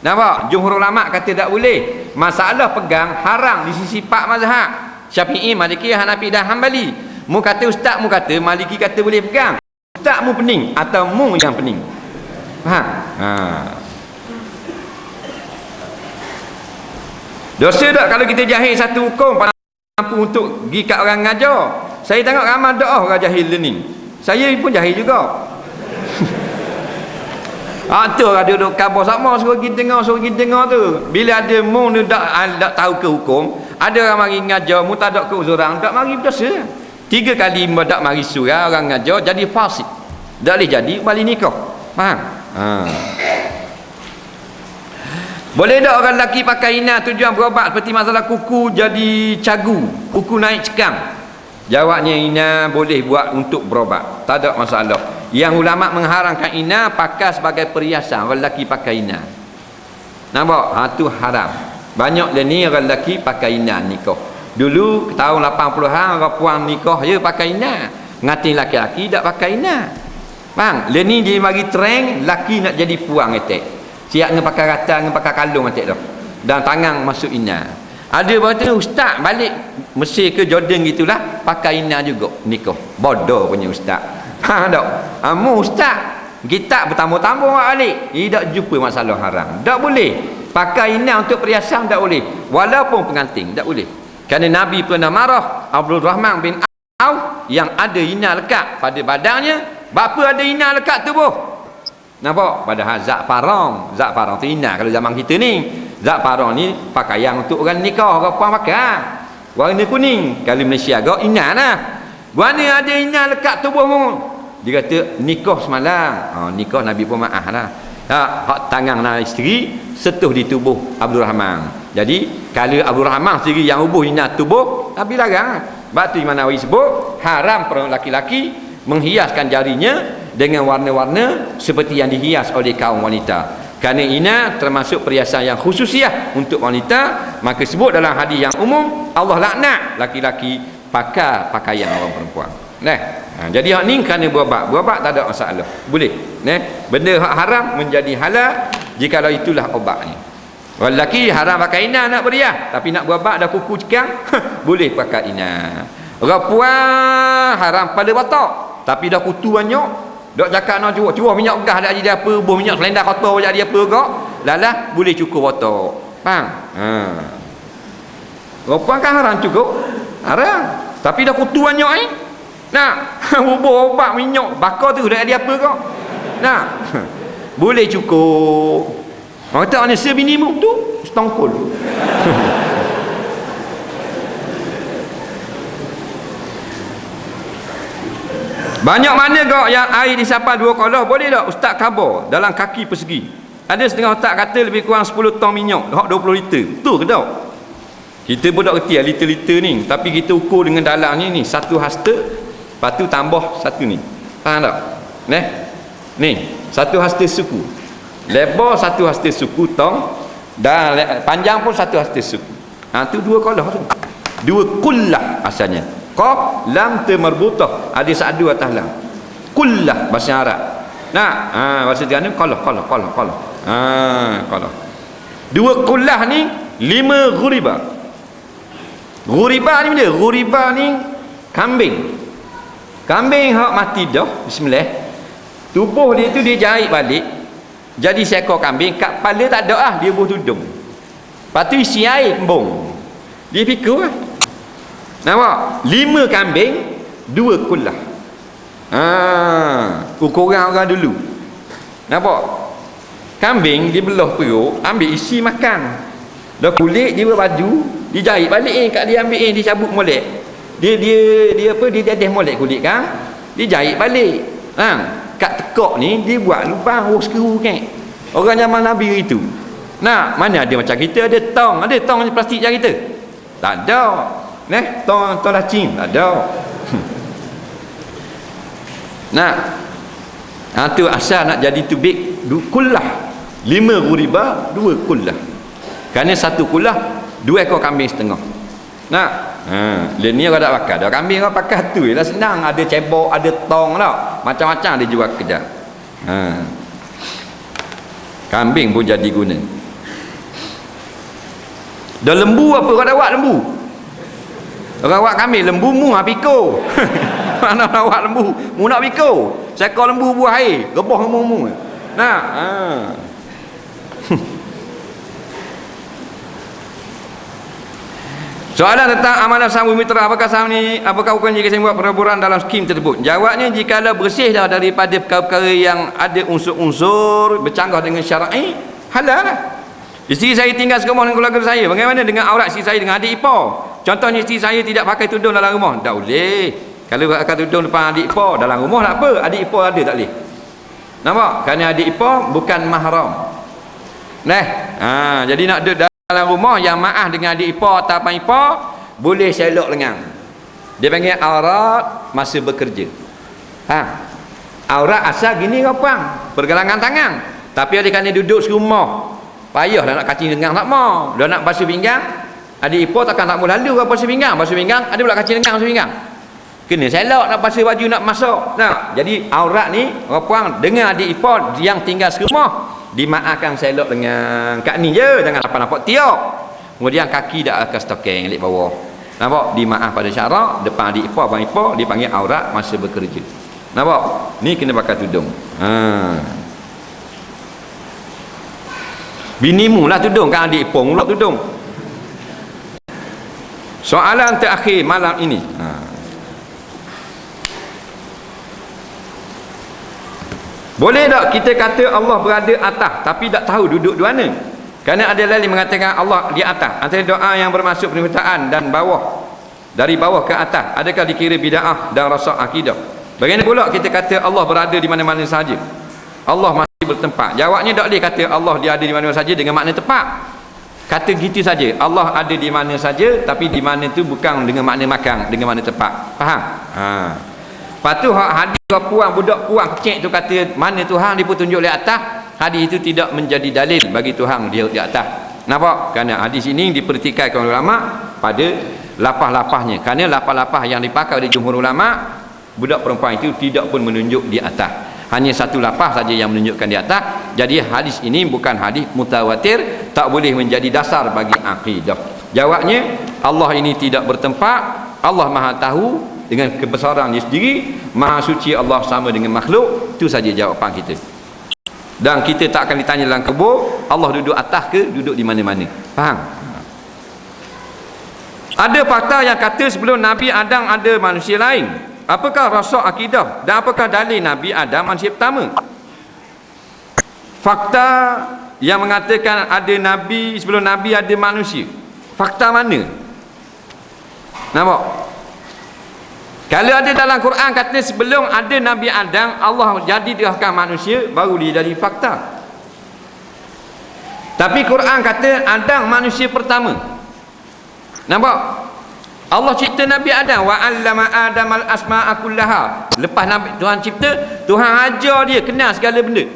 Nampak? Jumhur ulama kata tak boleh. Masalah pegang haram di sisi pak mazhab Syafi'i, Maliki, Hanafi dan Hanbali. Mu kata ustazmu kata Maliki kata boleh pegang. Ustazmu pening atau mu yang pening? Faham? Dosa tak kalau kita jahil satu hukum mampu untuk pergi kat orang ngajar? Saya tengok ramai doa orang jahil learning. Saya pun jahil juga. Tu orang duduk kabar sama suruh pergi dengar tu. Bila ada mu ni tak tahu ke hukum, ada orang mari ngajar mu tak ada keuzuran, tak mari berdosa. 3 kali tak mari surah orang ngajar jadi fasik. Tak boleh jadi balik nikah. Faham? Boleh tak orang lelaki pakai ina tujuan berobat seperti masalah kuku jadi cagu, kuku naik cekang? Jawabnya ina boleh buat untuk berobat, tak ada masalah. Yang ulama mengharamkan ina pakai sebagai perhiasan, orang lelaki pakai ina. Nampak? Tu haram. Banyak dah ni orang lelaki pakai ina nikah. Dulu tahun 80-an orang puan nikah je pakai ina. Ngatin laki-laki tak pakai ina. Faham? Lah ni dia bagi trend laki nak jadi puang etek. Siap dengan pakai rata, dengan pakai kalung etek dah. Dan tangan masuk ina. Ada berkata ustaz balik Mesir ke Jordan gitulah pakai ina juga nikah. Bodoh punya ustaz. Faham tak? Mu ustaz kita bertambung-tambung balik. Tak jumpa masalah haram. Tak boleh. Pakai ina untuk perhiasan tak boleh. Walaupun pengantin tak boleh. Kerana Nabi pernah marah Abdul Rahman bin Au yang ada ina lekat pada badannya. Bapa ada ina lekat tubuh. Nampak? Padahal zat parang tu ina kalau zaman kita ni. Zat parang ni pakaian untuk orang nikah, orang puan pakai. Warna kuning. Kalau Malaysia agak ina lah. Warna ada ina lekat tubuhmu. Dia kata nikah semalam. Nikah Nabi pun maaf lah. Hak tangan isteri setuh di tubuh Abdul Rahman. Jadi kalau Abdul Rahman sendiri yang ubuh ina tubuh, Nabi larang. Sebab tu Imam Nawawi sebut haram perempuan laki-laki menghiaskan jarinya dengan warna-warna seperti yang dihias oleh kaum wanita. Kerana ina termasuk perhiasan yang khususiah untuk wanita, maka sebut dalam hadis yang umum Allah laknat laki-laki pakai pakaian orang perempuan. Jadi hak ni kerana buat tak ada masalah. Boleh. Benda hak haram menjadi halal jikalau itulah obatnya. Orang lelaki haram pakai ina nak beriah, tapi nak buat dah kuku cekang boleh pakai ina. Orang puan haram pada batak, tapi dah kutu banyak, dok cakap nak curah minyak gas dak jadi apa, buah minyak selendang kotor jadi apa gak, lalah boleh cukur batak. Faham? Orang puan kan haram cukup, haram, tapi dah kutu banyak nak bubur obat minyak bakar tu dak jadi apa gak, nak boleh cukur. Orang kata mana sebinimu tu setongkol. Banyak mana kau yang air disapai 2 kolah boleh tak ustaz khabar dalam kaki persegi. Ada setengah ustaz kata lebih kurang 10 tong minyak, hak 20 liter. Betul ke tak? Kita pun tak kerti liter-liter ni, tapi kita ukur dengan dalamnya ni satu hasta, lepas tu tambah satu ni. Faham tak? Ni satu hasta suku. Lebar satu hasta suku tong dan panjang pun satu hasta suku. Tu 2 kolah tu. 2 kullah asalnya. Qaf lam marbuthah. Ada sadu atas lam. Kullah bahasa Arab. Bahasa Tiongkok ni kolah. Kolah. 2 kullah ni 5 ghuriba. Ghuriba ni benda. Ghuriba ni kambing. Kambing hak mati dah. Bismillah. Tubuh dia tu dia jahit balik. Jadi seekor kambing kat kepala tak ada dia buh tudung. Lepas tu isi air kembung. Dia pikul lah. Nampak? 5 kambing 2 kullah. Ukuran orang dulu. Nampak? Kambing dia belah perut, ambil isi makan. Dah kulit dia baju, dia jahit balik kat dia ambil dia cabut molek. Dia apa dia dedeh molek kulit kan? Dia jahit balik. Kat tekak ni dia buat lubang skru kan. Orang zaman Nabi itu. Mana ada macam kita ada tong plastik macam kita. Tak ada. Tong lacing tak ada. Tu asal nak jadi tubik kullah. 5 ghuriba 2 kullah. Kerana 1 kullah 2 ekor kambing setengah. Ni orang tak pakai dah kambing orang pakai tu lah senang, ada cebok, ada tong tau, macam-macam dia jual kedai. Kambing pun jadi guna. Dah lembu apa orang dah buat lembu? Orang buat kambing lembu mu piko. Mana nak buat lembu mu nak piko, seekor lembu buah air rebah mu. Soalan tentang amalan saham mitra, apakah hukum jika saya buat perbuatan dalam skim tersebut? Jawabnya, jikalau bersih dah daripada perkara-perkara yang ada unsur-unsur bercanggah dengan syar'i, halal lah. Isteri saya tinggal serumah dengan keluarga saya, bagaimana dengan aurat isteri saya dengan adik ipar? Contohnya isteri saya tidak pakai tudung dalam rumah, tak boleh. Kalau pakai tudung depan adik ipar dalam rumah tak apa, adik ipar ada tak boleh. Nampak? Kerana adik ipar bukan mahram. Jadi nak duduk dalam rumah yang maaf dengan adik ipar atau abang ipar, boleh selok lengan. Dia panggil aurat masa bekerja. Aurat asal gini kapang, pergelangan tangan. Tapi ada kerana duduk serumah, payah dah nak kacing lengan tak mau. Dah nak basuh pinggang, adik ipar takkan tak mau lalu ke basuh pinggang. Basuh pinggang ada pula kacing lengan basuh pinggang. Kena selok nak basuh baju nak masak. Jadi aurat ni kapang dengan adik ipar yang tinggal serumah, dimaafkan selok dengan kat ni je, jangan nampak tiap. Kemudian kaki dah akan stokeng lik bawah. Nampak? Dimaaf pada syarak depan adik ipar abang ipar dipanggil aurat masa bekerja. Nampak? Ni kena pakai tudung. Binimu lah tudung kan, adik ipar mula tudung. Soalan terakhir malam ini. Boleh tak kita kata Allah berada atas tapi tak tahu duduk di mana? Kerana ada lain mengatakan Allah di atas. Antara doa yang bermaksud permintaan dan bawah, dari bawah ke atas, adakah dikira bid'ah dan rosak akidah? Bagaimana pula kita kata Allah berada di mana-mana saja? Allah masih bertempat. Jawabnya tak boleh kata Allah dia ada di mana-mana saja dengan makna tepat. Kata gitu saja, Allah ada di mana saja, tapi di mana tu bukan dengan makna makan, dengan makna tepat. Faham? Lepas tu hadis puang, budak puang kecil tu kata mana Tuhan dia pun tunjuk di atas. Hadis itu tidak menjadi dalil bagi Tuhan dia di atas. Nampak? Kerana hadis ini dipertikaikan oleh ulama pada lapah-lapahnya. Kerana lapah-lapah yang dipakai oleh jumhur ulama, budak perempuan itu tidak pun menunjuk di atas. Hanya satu lapah saja yang menunjukkan di atas. Jadi hadis ini bukan hadis mutawatir, tak boleh menjadi dasar bagi akidah. Jawabnya, Allah ini tidak bertempat, Allah Maha tahu dengan kebesarannya sendiri, Maha suci Allah sama dengan makhluk. Itu saja jawapan kita. Dan kita tak akan ditanya dalam kubur Allah duduk atas ke duduk di mana-mana. Faham? Ada fakta yang kata sebelum Nabi Adam ada manusia lain. Apakah rasak akidah dan apakah dalil Nabi Adam manusia pertama? Fakta yang mengatakan ada Nabi sebelum Nabi ada manusia, fakta mana? Nampak? Kalau ada dalam Quran kata sebelum ada Nabi Adam Allah jadikan manusia, baru dia jadi fakta. Tapi Quran kata Adam manusia pertama. Nampak? Allah cipta Nabi Adam, wa 'allama Adamal asma'a kullaha. Lepas Nabi Tuhan cipta, Tuhan ajar dia kenal segala benda.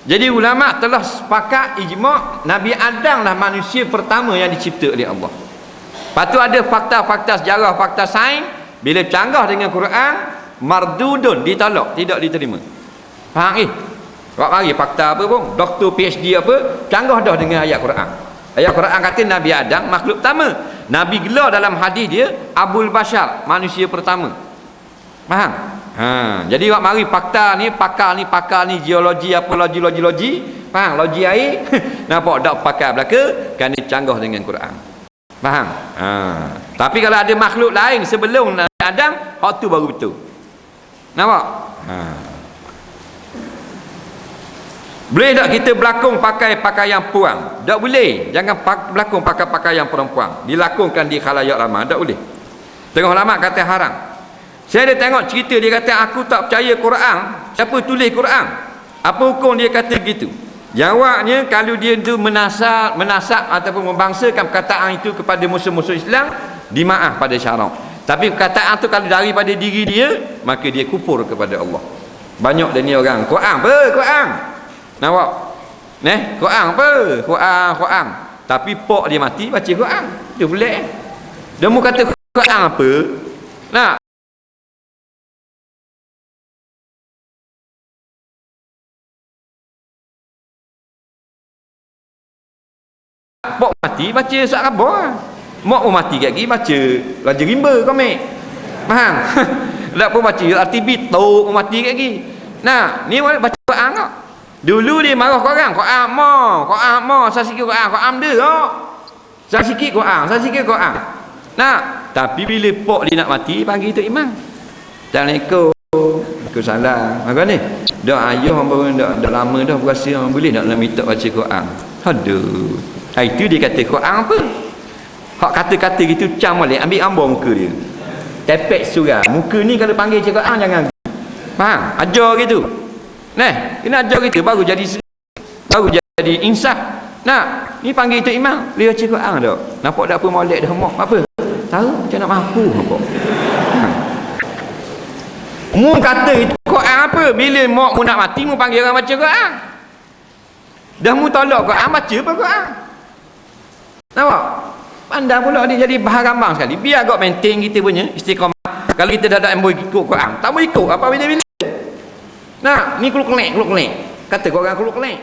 Jadi ulama telah sepakat ijma' Nabi Adam lah manusia pertama yang dicipta oleh Allah. Lepas tu ada fakta-fakta sejarah, fakta sains, bila canggah dengan Quran, mardudun, ditolak, tidak diterima. Faham Kau mari fakta apa pun, doktor PhD apa, canggah dah dengan ayat Quran. Ayat Quran kata Nabi Adam makhluk pertama. Nabi gelar dalam hadis dia Abul Bashar, manusia pertama. Faham? Jadi awak mari fakta ni, pakar ni geologi apa, logi. Faham? Logi air. Nampak tak pakar belaka kerana canggah dengan Quran. Faham? Tapi kalau ada makhluk lain sebelum Nabi Adam, hak tu baru betul. Nampak? Boleh tak kita berlakon pakai pakaian puang? Tak boleh. Jangan berlakon pakai pakaian perempuan. Dilakonkan di khalayak ramai. Tak boleh. Tengok ulama kata haram. Saya ada tengok cerita dia kata aku tak percaya Quran. Siapa tulis Quran? Apa hukum dia kata gitu? Jawabnya kalau dia tu menasab ataupun membangsakan perkataan itu kepada musuh-musuh Islam, dimaaf pada syarak. Tapi perkataan tu kalau daripada diri dia, maka dia kufur kepada Allah. Banyak dan ni orang Quran apa? Quran. Nampak? Quran apa? Quran. Tapi pok dia mati baca Quran. Dia boleh. Dia mau kata Quran apa? Nak pok mati baca surat khabar. Mak pun mati kat gigi baca Raja Rimba komik. Faham? Tak pun baca RTB tok mati kat gigi. Nah, ni baca Quran tak? Dulu dia marah Quran mo, saya sikit Quran dia kok. Saya sikit Quran. Nah, tapi bila pok dia nak mati panggil tu imam. Assalamualaikum. Waalaikumsalam. Apa ni? Dah ayah hamba dah lama dah berasa boleh nak minta baca Quran. Aduh. Itu dia kata Quran apa? Hak kata-kata gitu cam balik, ambil ambar muka dia. Tepek surah. Muka ni kalau panggil Quran jangan. Faham? Ajar gitu. Kena ajar gitu baru jadi insaf. Nah, ni panggil tu imam, dia baca Quran dak. Nampak dak apa molek dah mak apa? Tahu macam nak mampu nampak. Mu kata itu Quran apa? Bila mak mu nak mati mu panggil orang baca Quran. Dah mu tolak Quran baca apa Quran? Nampak? Pandang pula dia jadi bahan rambang sekali. Biar agak maintain kita punya istiqamah. Kalau kita dah ada ambil ikut Quran, tak mau ikut apa bila-bila. Nah, ni kuluk kelek. Kata kau orang kuluk kelek.